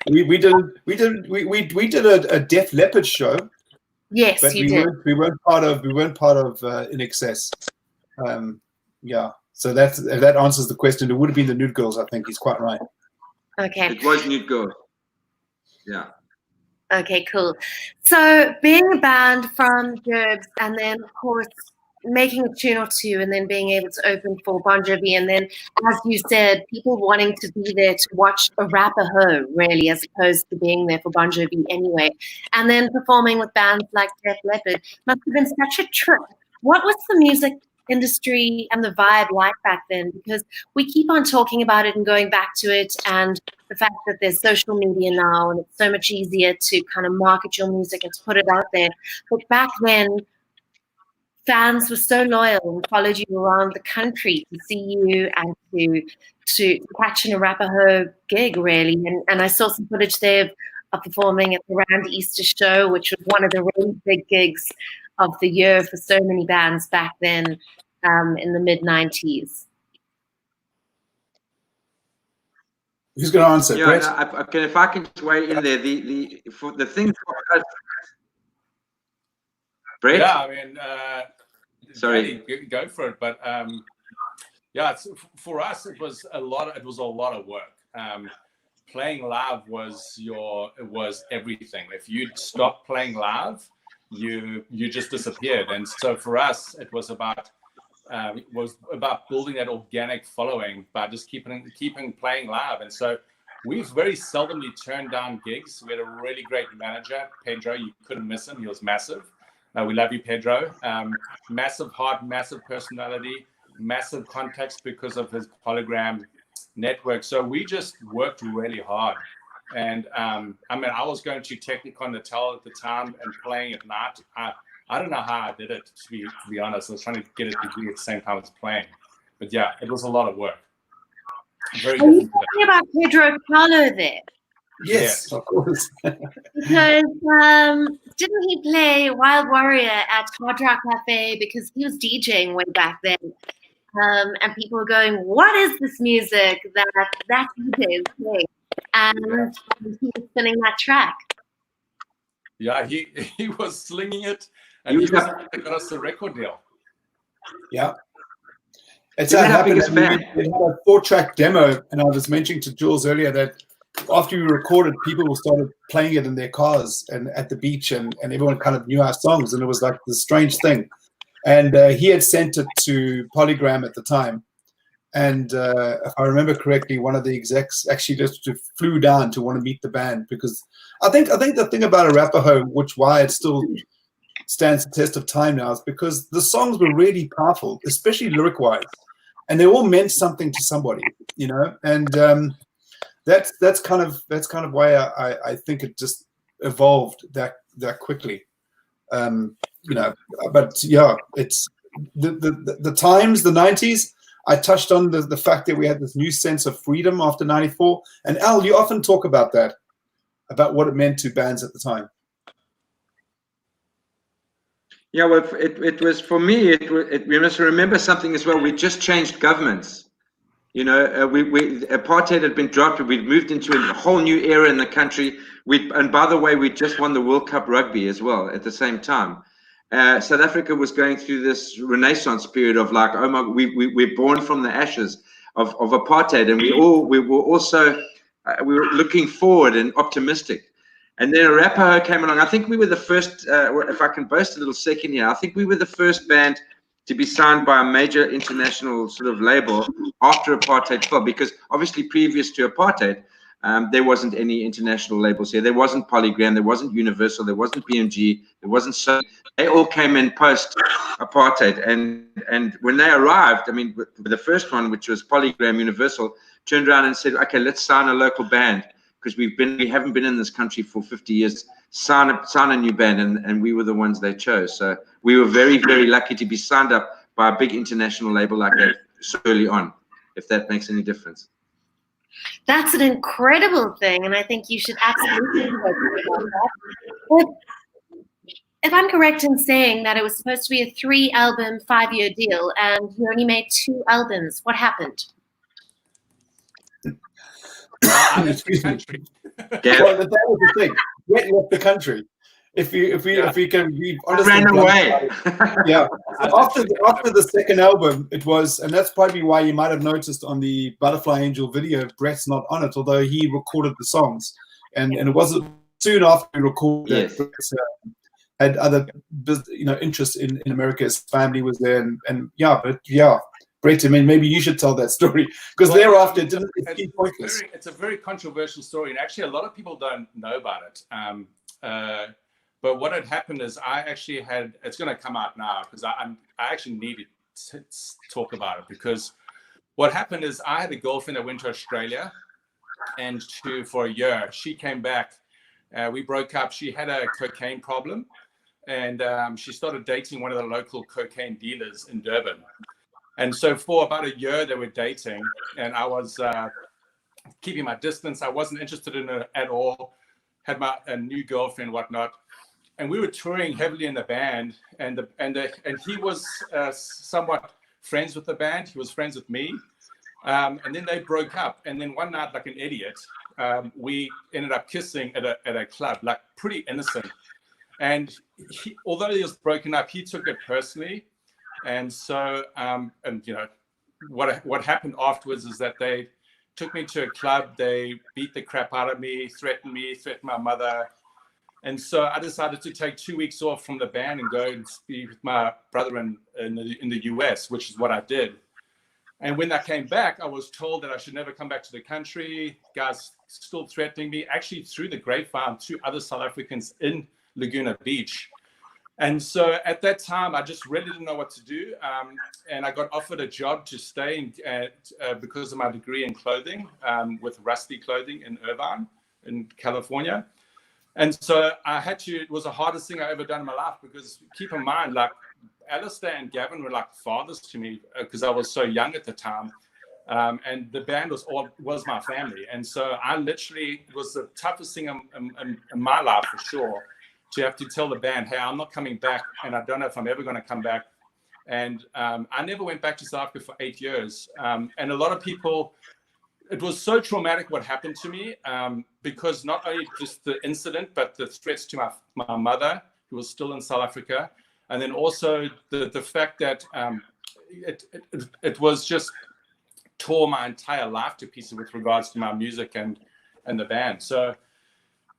we did a Def Leppard show. Yes, but you did. We weren't part of In Excess. Yeah, so if that answers the question. It would have been the Nude Girls. I think he's quite right. Okay. It was Nude Girls. Yeah. Okay, cool. So being a band from Gerbs, and then of course making a tune or two, and then being able to open for Bon Jovi, and then, as you said, people wanting to be there to watch Arapaho, really, as opposed to being there for Bon Jovi anyway, and then performing with bands like Def Leppard must have been such a trip. What was the music industry and the vibe like back then? Because we keep on talking about it and going back to it, and the fact that there's social media now and it's so much easier to kind of market your music and to put it out there. But back then, fans were so loyal and followed you around the country to see you and to catch an Arapaho gig, really. And I saw some footage there of performing at the Rand Easter show, which was one of the really big gigs of the year for so many bands back then, in the mid-90s. Who's going to answer? Yeah, no, if I can weigh in there, the thing for us, Brett? Yeah, I mean, sorry, go for it. But yeah, for us, it was a lot of work. Playing live was everything. If you'd stop playing live, you just disappeared. And so for us, it was about building that organic following by just keeping playing live. And so we've very seldomly turned down gigs. We had a really great manager, Pedro. You couldn't miss him. He was massive. We love you, Pedro. Massive heart, massive personality, massive contacts because of his hologram network. So we just worked really hard. And I mean, I was going to Technicon Natal at the time and playing at night. I don't know how I did it, to be honest. I was trying to get a degree at the same time as playing. But yeah, it was a lot of work. Are you talking about Pedro Carlo there? Yes, of course. Because didn't he play Wild Warrior at Hard Rock Cafe because he was DJing way back then? And people were going, "What is this music that DJ is playing?" And he was spinning that track. Yeah, he was slinging it, and he was the one that got us the record deal. Yeah. It's how it happened. We had a 4-track demo, and I was mentioning to Jules earlier that after we recorded, people started playing it in their cars and at the beach, and everyone kind of knew our songs, and it was like this strange thing. And he had sent it to Polygram at the time, and if I remember correctly, one of the execs actually just flew down to want to meet the band, because I think the thing about Arapaho, why it still stands the test of time now, is because the songs were really powerful, especially lyric-wise, and they all meant something to somebody, you know. And that's kind of why I think it just evolved that quickly, you know. But yeah, it's the times, the 90s. I touched on the fact that we had this new sense of freedom after '94, and Al, you often talk about that, about what it meant to bands at the time. Yeah, well, it was for me. We must remember something as well. We just changed governments. You know, apartheid had been dropped. We'd moved into a whole new era in the country. And by the way, we just won the World Cup rugby as well at the same time. South Africa was going through this renaissance period of like, oh my, we're born from the ashes of apartheid, and we were also we were looking forward and optimistic. And then Arapaho came along. I think we were the first, if I can boast a little second here, I think we were the first band to be signed by a major international sort of label after apartheid fell, because obviously previous to apartheid, there wasn't any international labels here. There wasn't Polygram, there wasn't Universal, there wasn't BMG, there wasn't Sony. They all came in post apartheid, and when they arrived, I mean, the first one, which was Polygram Universal, turned around and said, okay, let's sign a local band, because we haven't been in this country for 50 years. Sign a new band, and we were the ones they chose. So we were very, very lucky to be signed up by a big international label like that so early on, if that makes any difference. That's an incredible thing, and I think you should absolutely about that. But if I'm correct in saying that it was supposed to be a 3-album, 5-year deal, and you only made 2 albums, what happened? I left the country. Well, that was the thing. Brett left the country. If we can be honest, ran away. Yeah. After the second album, it was, and that's probably why you might have noticed on the Butterfly Angel video, Brett's not on it, although he recorded the songs, and it wasn't soon after we recorded that Brett had other interests in America. His family was there, and Brett, I mean, maybe you should tell that story, because thereafter it's a very controversial story, and actually a lot of people don't know about it. But what had happened is I actually had, it's going to come out now because I actually needed to talk about it, because what happened is I had a girlfriend that went to Australia and for a year. She came back. We broke up. She had a cocaine problem, and she started dating one of the local cocaine dealers in Durban. And so for about a year they were dating, and I was keeping my distance. I wasn't interested in her at all. Had a new girlfriend, whatnot. And we were touring heavily in the band, and he was somewhat friends with the band. He was friends with me, and then they broke up. And then one night, like an idiot, we ended up kissing at a club, like pretty innocent. And although he was broken up, he took it personally. And so, what happened afterwards is that they took me to a club. They beat the crap out of me, threatened my mother. And so I decided to take 2 weeks off from the band and go and be with my brother in the US, which is what I did. And when I came back, I was told that I should never come back to the country. Guys still threatening me, actually through the grapevine, 2 other South Africans in Laguna Beach. And so at that time, I just really didn't know what to do. And I got offered a job to stay because of my degree in clothing with Rusty Clothing in Irvine, in California. And so it was the hardest thing I ever done in my life, because keep in mind, like Alistair and Gavin were like fathers to me because I was so young at the time. And the band was my family. And so I literally, it was the toughest thing in my life for sure, to have to tell the band, hey, I'm not coming back, and I don't know if I'm ever going to come back. And I never went back to South Africa for 8 years. And a lot of people, it was so traumatic what happened to me, because not only just the incident, but the threats to my mother, who was still in South Africa. And then also the fact that it was just tore my entire life to pieces with regards to my music and the band. So,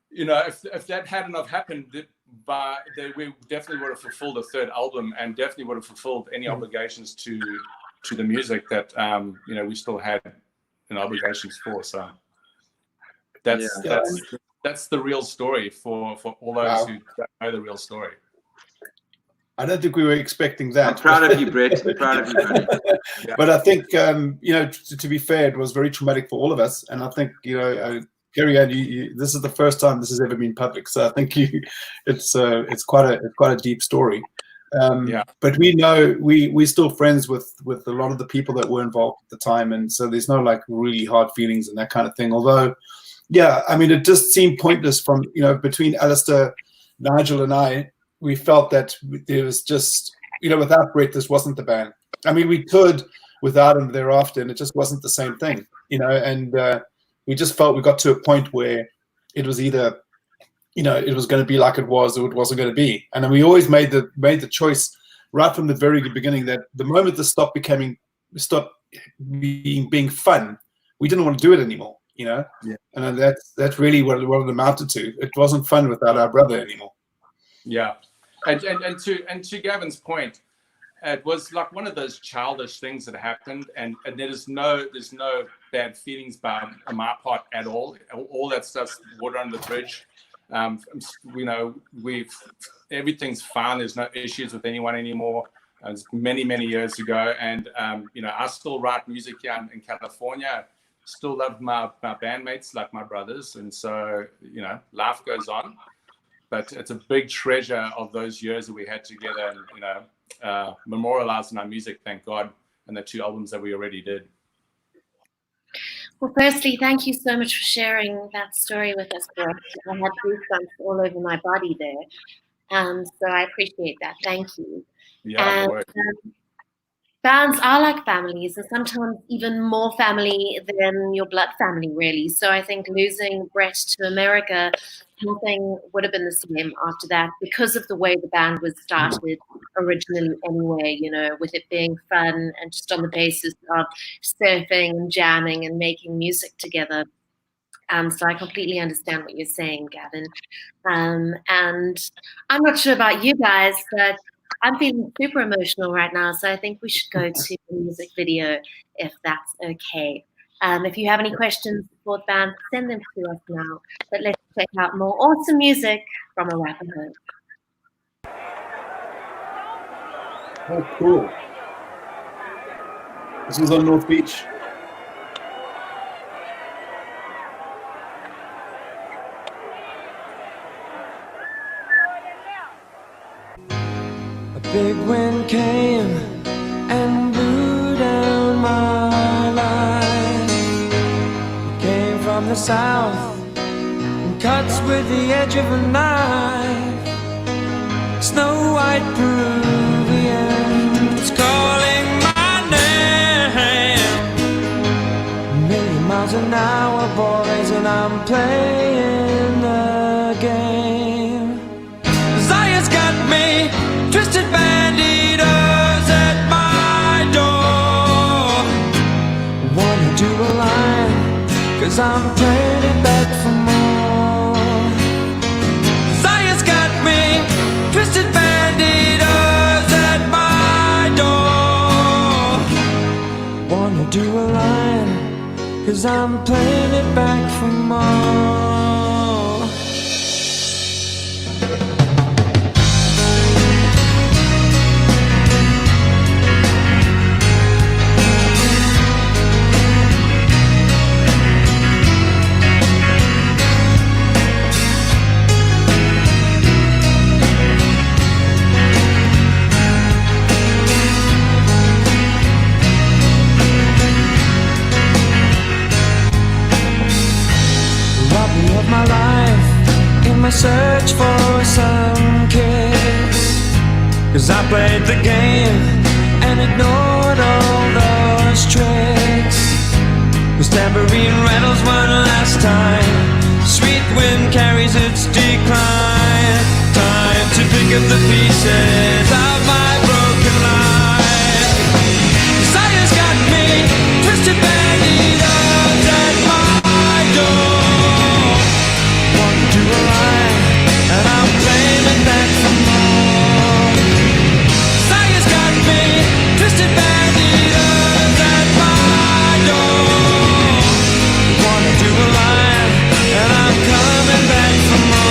you know, if that hadn't have happened, we definitely would have fulfilled a third album, and definitely would have fulfilled any obligations to the music that you know, we still had obligations for. So that's the real story for all those who don't know the real story. I don't think we were expecting that. I'm proud of you, Brett. I'm proud of you, buddy. But I think, you know, to be fair, it was very traumatic for all of us. And I think, you know, Kerry Anne, this is the first time this has ever been public. So I think it's quite a deep story. But we know we're still friends with a lot of the people that were involved at the time. And so there's no like really hard feelings and that kind of thing. Although, yeah, I mean, it just seemed pointless from, you know, between Alistair, Nigel and I, we felt that there was just, you know, without Brett, this wasn't the band. I mean, we could without him thereafter, and it just wasn't the same thing, you know, and we just felt we got to a point where it was either, you know, it was going to be like it was or it wasn't going to be. And then we always made the choice right from the very beginning that the moment this stopped being fun, we didn't want to do it anymore, you know? Yeah. And that's really what it amounted to. It wasn't fun without our brother anymore. Yeah, and to Gavin's point, it was like one of those childish things that happened, and there's no bad feelings on my part at all. All that stuff's water under the bridge. You know, everything's fine. There's no issues with anyone anymore. It was many years ago, and you know, I still write music here in California. Still love my bandmates like my brothers, and so, you know, life goes on. But it's a big treasure of those years that we had together, and, you know, memorialized in our music, thank God, and the 2 albums that we already did. Well, firstly, thank you so much for sharing that story with us, Brett. I had goosebumps all over my body there. So I appreciate that. Thank you. Yeah, bands are like families, and sometimes even more family than your blood family, really. So I think losing Brett to America, nothing would have been the same after that, because of the way the band was started originally anyway, you know, with it being fun and just on the basis of surfing and jamming and making music together. So I completely understand what you're saying, Gavin. And I'm not sure about you guys, but I'm feeling super emotional right now, so I think we should go to the music video, if that's okay. If you have any questions for the band, send them to us now. But let's check out more awesome music from Arapaho. Oh, cool. This is on North Beach. Big wind came and blew down my life. It came from the south and cuts with the edge of a knife. Snow white Peruvians calling my name. 1,000,000 miles an hour, boys, and I'm playing the game. Zaya's got me, twisted banditos at my door. Wanna do a line, 'cause I'm playing it back for more. Zaya's got me, twisted banditos at my door. Wanna do a line, 'cause I'm playing it back for more. search for some kiss, 'cause I played the game and ignored all those tricks. 'Cause tambourine rattles one last time, sweet wind carries its decline. Time to pick up the pieces of my broken life. Desire's got me twisted banditos at my door. Want to align, and I'm claiming back for more. Desire's got me twisted banditos at my door. Want to align, and I'm coming back for more.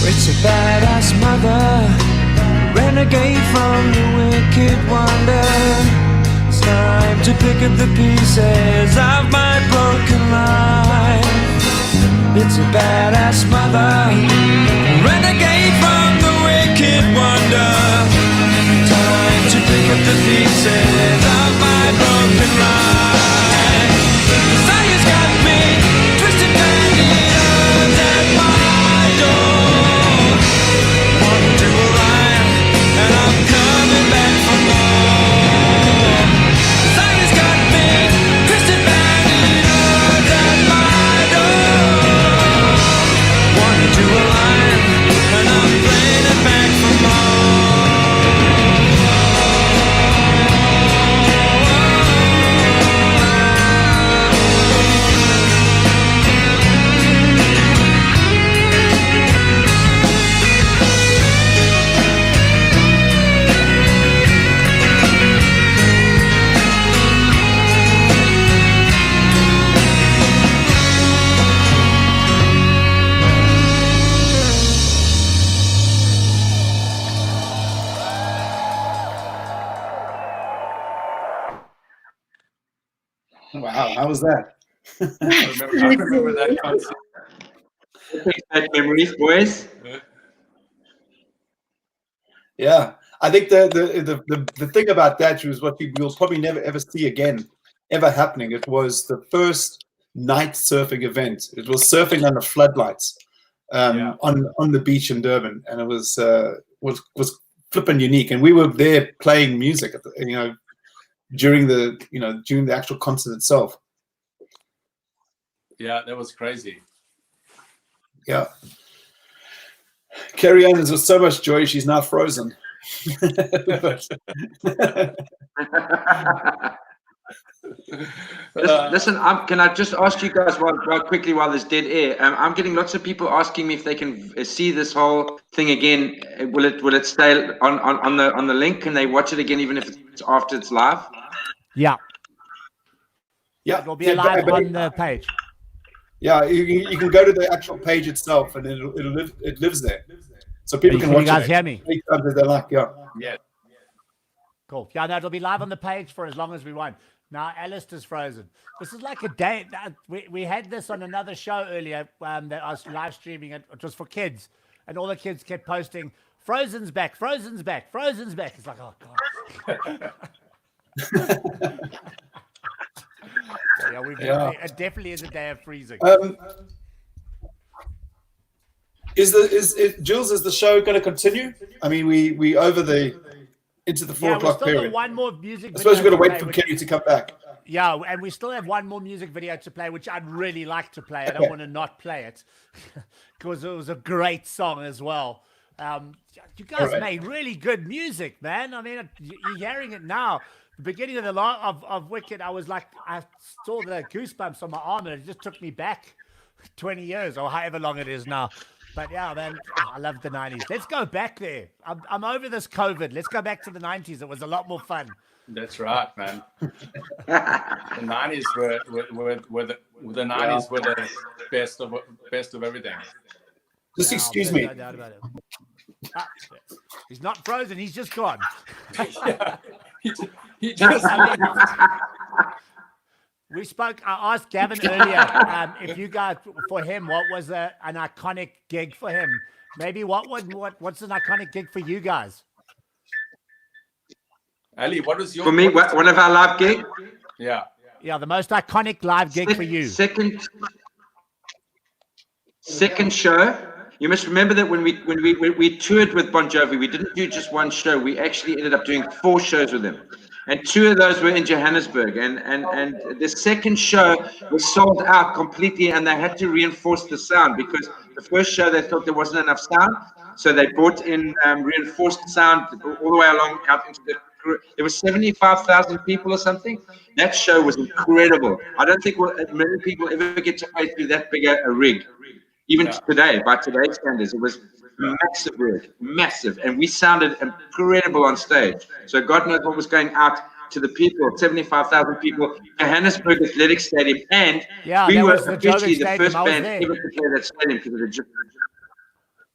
It's a badass mother, renegade from the wicked wonder. It's time to pick up the pieces of my broken life. It's a badass mother, renegade from the wicked wonder. Time to pick up the pieces of my broken life. Desire's got me twisted banditos at my door. Want to align, and I'm coming back for more. Desire's got me twisted banditos at my door. Want to align, and I'm playing it back for more. Wow, how was that? I remember that concert. Bad memories, boys. Yeah, I think the thing about that was what we'll probably never ever see again, ever happening. It was the first night surfing event. It was surfing under floodlights on the beach in Durban, and it was flipping unique. And we were there playing music, during the actual concert itself. Yeah, that was crazy. Yeah. Kerry Anne is with so much joy, she's now frozen. Listen, can I just ask you guys quickly while there's dead air? I'm getting lots of people asking me if they can see this whole thing again. Will it stay on the link? Can they watch it again even if it's after it's live? Yeah. Yeah. It'll be live on the page. Yeah, you can go to the actual page itself, and it lives there, so people can watch it. You guys hear me? They like, yeah. Cool. Yeah, no, it'll be live on the page for as long as we want. Now, Alistair's frozen. This is like a day. We had this on another show earlier that I was live streaming. It was for kids, and all the kids kept posting, "Frozen's back, Frozen's back, Frozen's back." It's like, oh god. It definitely is a day of freezing. Jules, is the show going to continue? I mean, we over into the 4 o'clock period. One more music. I suppose we've got to wait for Kenny to come back. Yeah, and we still have one more music video to play, which I'd really like to play. I don't want to not play it because it was a great song as well. You guys made really good music, man. I mean, you're hearing it now. The beginning of of Wicked, I was like, I saw the goosebumps on my arm, and it just took me back 20 years or however long it is now. But yeah, man, I love the 90s. Let's go back there. I'm over this COVID. Let's go back to the 90s. It was a lot more fun. That's right, man. The 90s were the 90s were the best of everything. Just excuse me. No doubt about it. He's not frozen. He's just gone. Yeah, he just. We spoke. I asked Gavin earlier if you guys, for him, what was an iconic gig for him? Maybe what's an iconic gig for you guys? Ali, what was your? For me, one of our live gigs. Yeah. Yeah, the most iconic live gig for you. Second show. You must remember that when we toured with Bon Jovi, we didn't do just one show. We actually ended up doing 4 shows with him, and 2 of those were in Johannesburg. And the second show was sold out completely, and they had to reinforce the sound because the first show they thought there wasn't enough sound, so they brought in reinforced sound all the way along out into the. There were 75,000 people or something. That show was incredible. I don't think many people ever get to play through that big a rig. Even today, by today's standards, it was massive work, massive. And we sounded incredible on stage. So God knows what was going out to the people, 75,000 people, Johannesburg Athletic Stadium. And we were officially the first band ever to play that stadium because of the.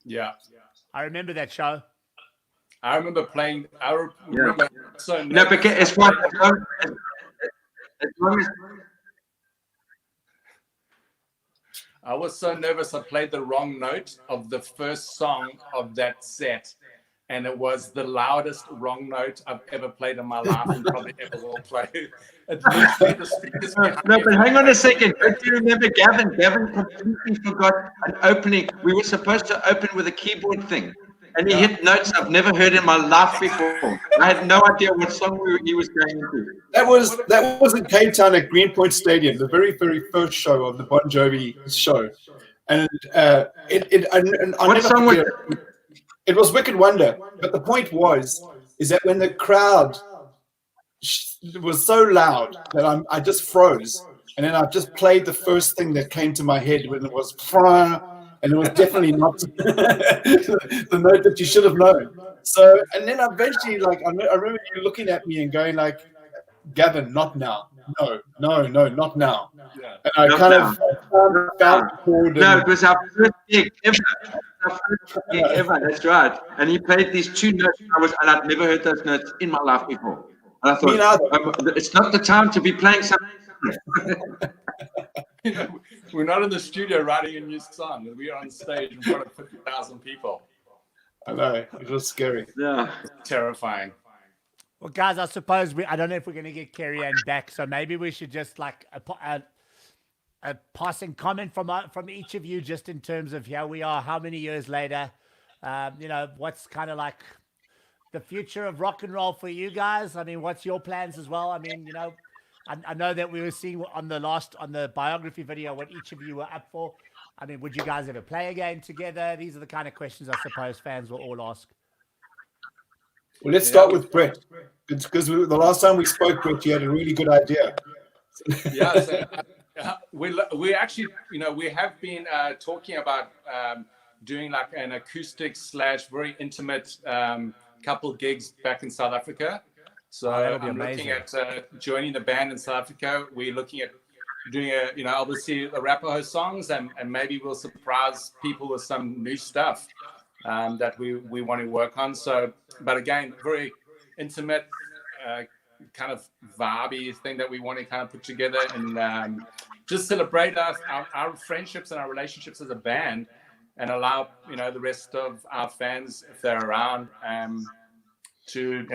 Yeah. I remember that show. I remember playing. I remember. So no, because as long as I was so nervous I played the wrong note of the first song of that set, and it was the loudest wrong note I've ever played in my life and probably ever will play. It literally the speakers. No, but hang on a second. Don't you remember Gavin? Gavin completely forgot an opening. We were supposed to open with a keyboard thing, and he hit notes I've never heard in my life before. I had no idea what song he was going into. That was in Cape Town at Greenpoint Stadium, the very, very first show of the Bon Jovi show. And what song was it? It was Wicked Wonder. But the point is that when the crowd was so loud that I just froze. And then I just played the first thing that came to my head when it was and it was definitely not the note that you should have known. So, and then eventually, like, I remember you looking at me and going, like, Gavin, not now. No, not now. Yeah. And I not kind now. of found the chord. No, it was our first gig ever. That's right. And he played these 2 notes, and I'd never heard those notes in my life before. And I thought, it's not the time to be playing something. We're not in the studio writing a new song. We are on stage in front of 50,000 people. I know, it was scary. Yeah. Terrifying. Well, guys, I suppose I don't know if we're going to get Kerry Anne back, so maybe we should just like a passing comment from each of you, just in terms of here we are, how many years later, what's kind of like the future of rock and roll for you guys. I mean, what's your plans as well? I mean, I know that we were seeing on the biography video what each of you were up for. I mean, would you guys ever play again together? These are the kind of questions I suppose fans will all ask. Well, let's start with Brett, because the last time we spoke, Brett, you had a really good idea. Yeah, so, we actually, we have been talking about doing like an acoustic / very intimate couple gigs back in South Africa. So I'm looking at joining the band in South Africa. We're looking at doing obviously the Arapaho songs, and maybe we'll surprise people with some new stuff that we want to work on. So, but again, very intimate, kind of vibey thing that we want to kind of put together and just celebrate our friendships and our relationships as a band, and allow the rest of our fans, if they're around, to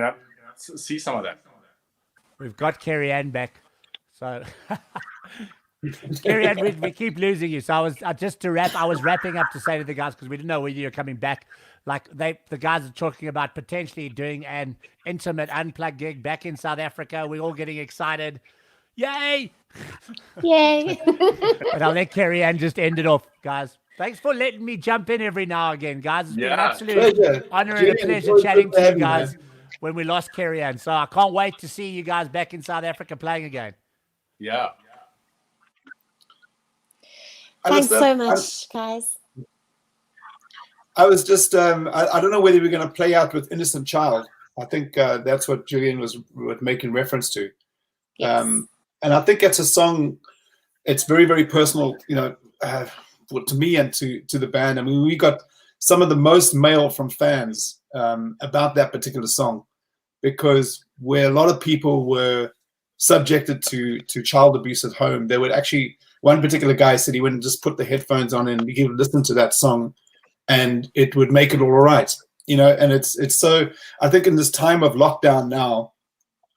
see some of that. We've got Kerry Anne back, so Kerry Anne, we keep losing you. So I was wrapping up to say to the guys, because we didn't know whether you're coming back. Like the guys are talking about potentially doing an intimate unplugged gig back in South Africa. We're all getting excited. Yay! Yay! But I'll let Kerry Anne just end it off, guys. Thanks for letting me jump in every now and again, guys. It's been an absolute honor and a pleasure chatting to you guys when we lost Kerry Anne. So I can't wait to see you guys back in South Africa playing again. Yeah. Thanks so much, guys. I was just, I don't know whether we're going to play out with Innocent Child. I think that's what Julian was making reference to. Yes. And I think it's a song, it's very, very personal, you know, to me and to the band. I mean, we got some of the most mail from fans about that particular song, because where a lot of people were subjected to child abuse at home, they would actually, one particular guy said he went and just put the headphones on and he would listen to that song and it would make it all right, you know. And it's so, I think in this time of lockdown now,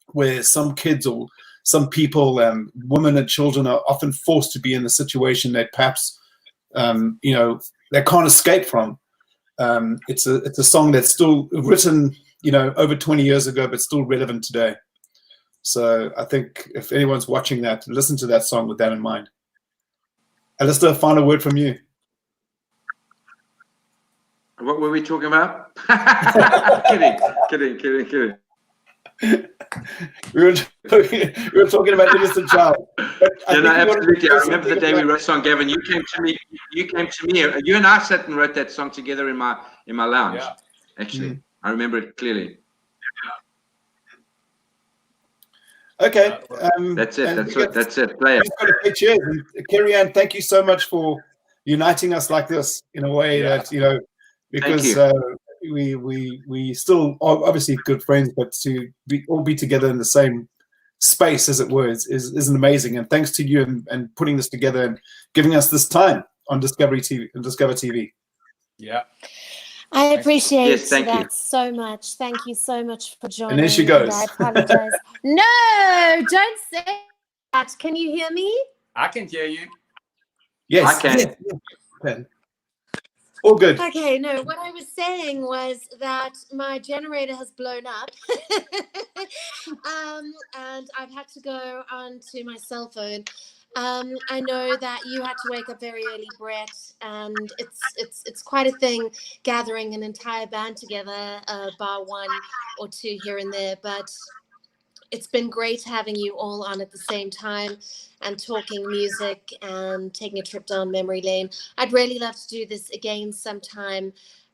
where some kids or some people, women and children, are often forced to be in the situation that perhaps, you know, they can't escape from. It's a song that's still written, you know, over 20 years ago, but still relevant today. So I think if anyone's watching that, listen to that song with that in mind. Alistair, a final word from you. What were we talking about? Kidding. We were talking about Innocent Child. No, absolutely. I remember the day we wrote the song, Gavin. You came to me. You and I sat and wrote that song together in my lounge. Yeah. Actually, I remember it clearly. Okay. That's it. That's it. Play it. Cheers. Kerry Anne, thank you so much for uniting us like this in a way that, you know, because we still are obviously good friends, but to all be together in the same space, as it were, is amazing. And thanks to you and putting this together and giving us this time on Discover TV. Yeah. I appreciate that so much. Thank you so much for joining. And there she goes. I apologize. No, don't say that. Can you hear me? I can hear you. Yes, I can. Yes. All good. Okay, no, what I was saying was that my generator has blown up and I've had to go onto my cell phone. I know that you had to wake up very early, Brett, and it's quite a thing gathering an entire band together, bar one or two here and there, but it's been great having you all on at the same time and talking music and taking a trip down memory lane. I'd really love to do this again sometime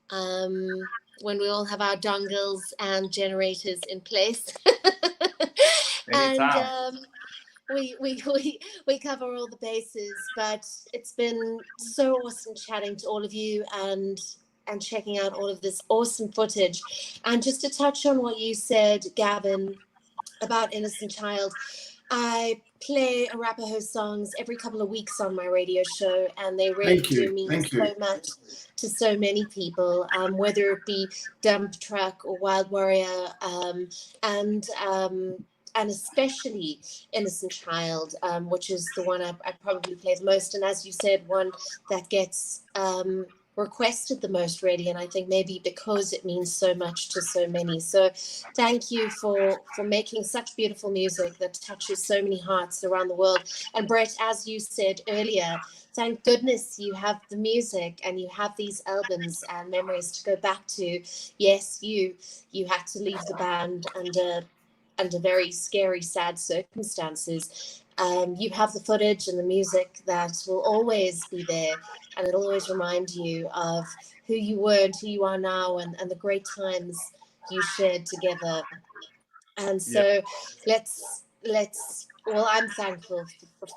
when we all have our dongles and generators in place. And we cover all the bases, but it's been so awesome chatting to all of you and checking out all of this awesome footage. And just to touch on what you said, Gavin, about Innocent Child, I play Arapaho songs every couple of weeks on my radio show, and they really do mean so much to so many people, whether it be Dump Truck or Wild Warrior, and especially Innocent Child, which is the one I probably play the most, and as you said, one that gets requested the most, really, and I think maybe because it means so much to so many. So thank you for making such beautiful music that touches so many hearts around the world. And Brett, as you said earlier, thank goodness you have the music and you have these albums and memories to go back to. Yes, you had to leave the band under very scary, sad circumstances. You have the footage and the music that will always be there, and it'll always remind you of who you were and who you are now, and the great times you shared together. And so well, I'm thankful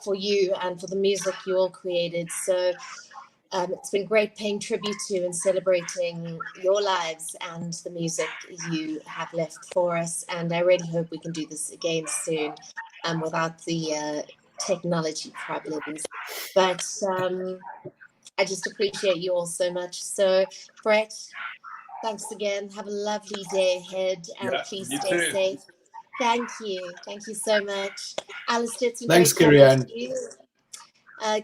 for you and for the music you all created. So it's been great paying tribute to and celebrating your lives and the music you have left for us. And I really hope we can do this again soon without the technology problems. But I just appreciate you all so much. So, Brett, thanks again. Have a lovely day ahead, and please stay safe. Thank you. Thank you so much. Alistair, it's thanks, Kerry Anne.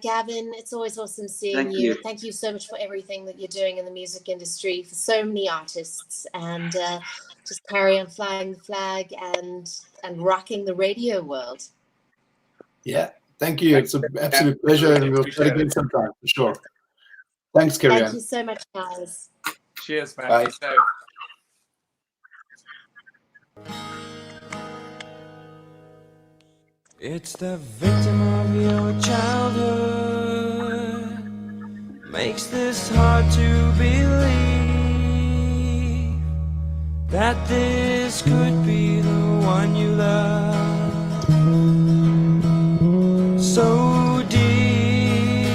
Gavin, it's always awesome seeing you. Thank you so much for everything that you're doing in the music industry for so many artists, and just carry on flying the flag and rocking the radio world. Yeah, thank you. It's an absolute pleasure, and we'll chat again sometime for sure. Thanks, Kerry Anne. Thank you so much, guys. Cheers, man. Bye. Be safe. It's the victim of your childhood makes this hard to believe that this could be the one you love so deep.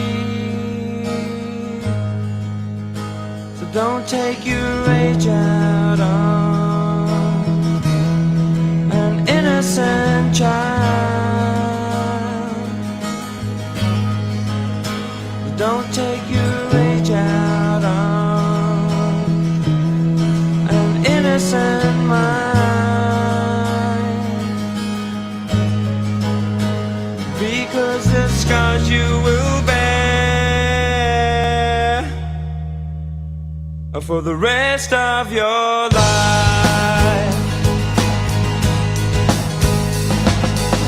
So don't take your rage out on an innocent child. Don't take your rage out on an innocent mind, because the scars you will bear are for the rest of your life.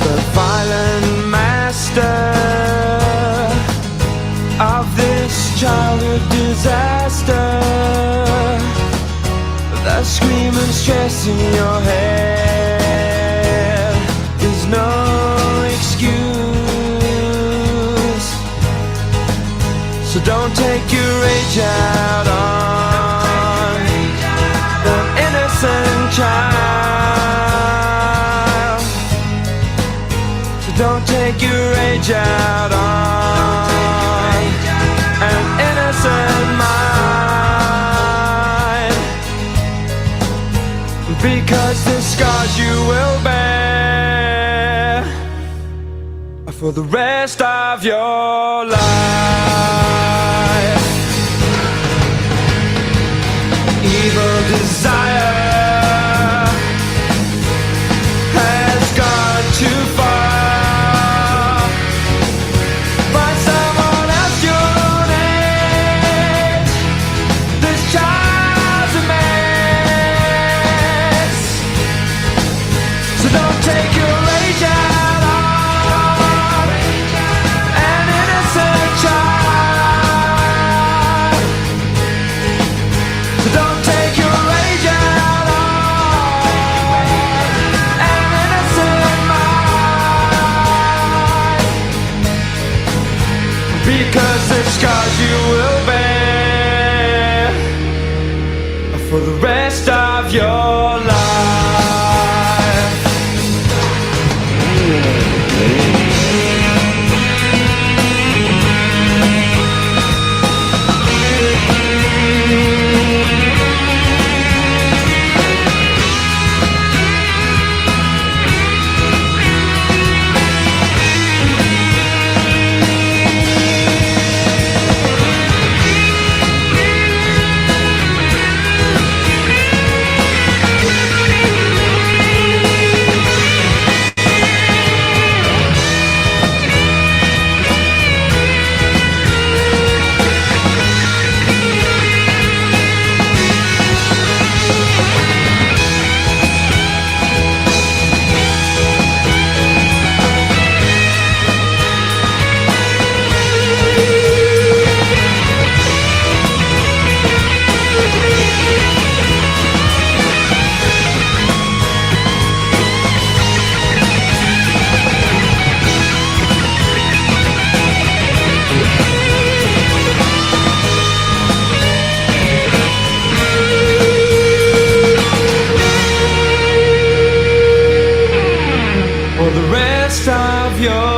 The violent master of this childhood disaster, the scream and stress in your head is no excuse. So don't take your rage out on an innocent child. So don't take your rage out on an innocent mind, because the scars you will bear are for the rest of your life. Evil desire has gone too far. Because the scars you will bear are for the rest of your life. For the rest of your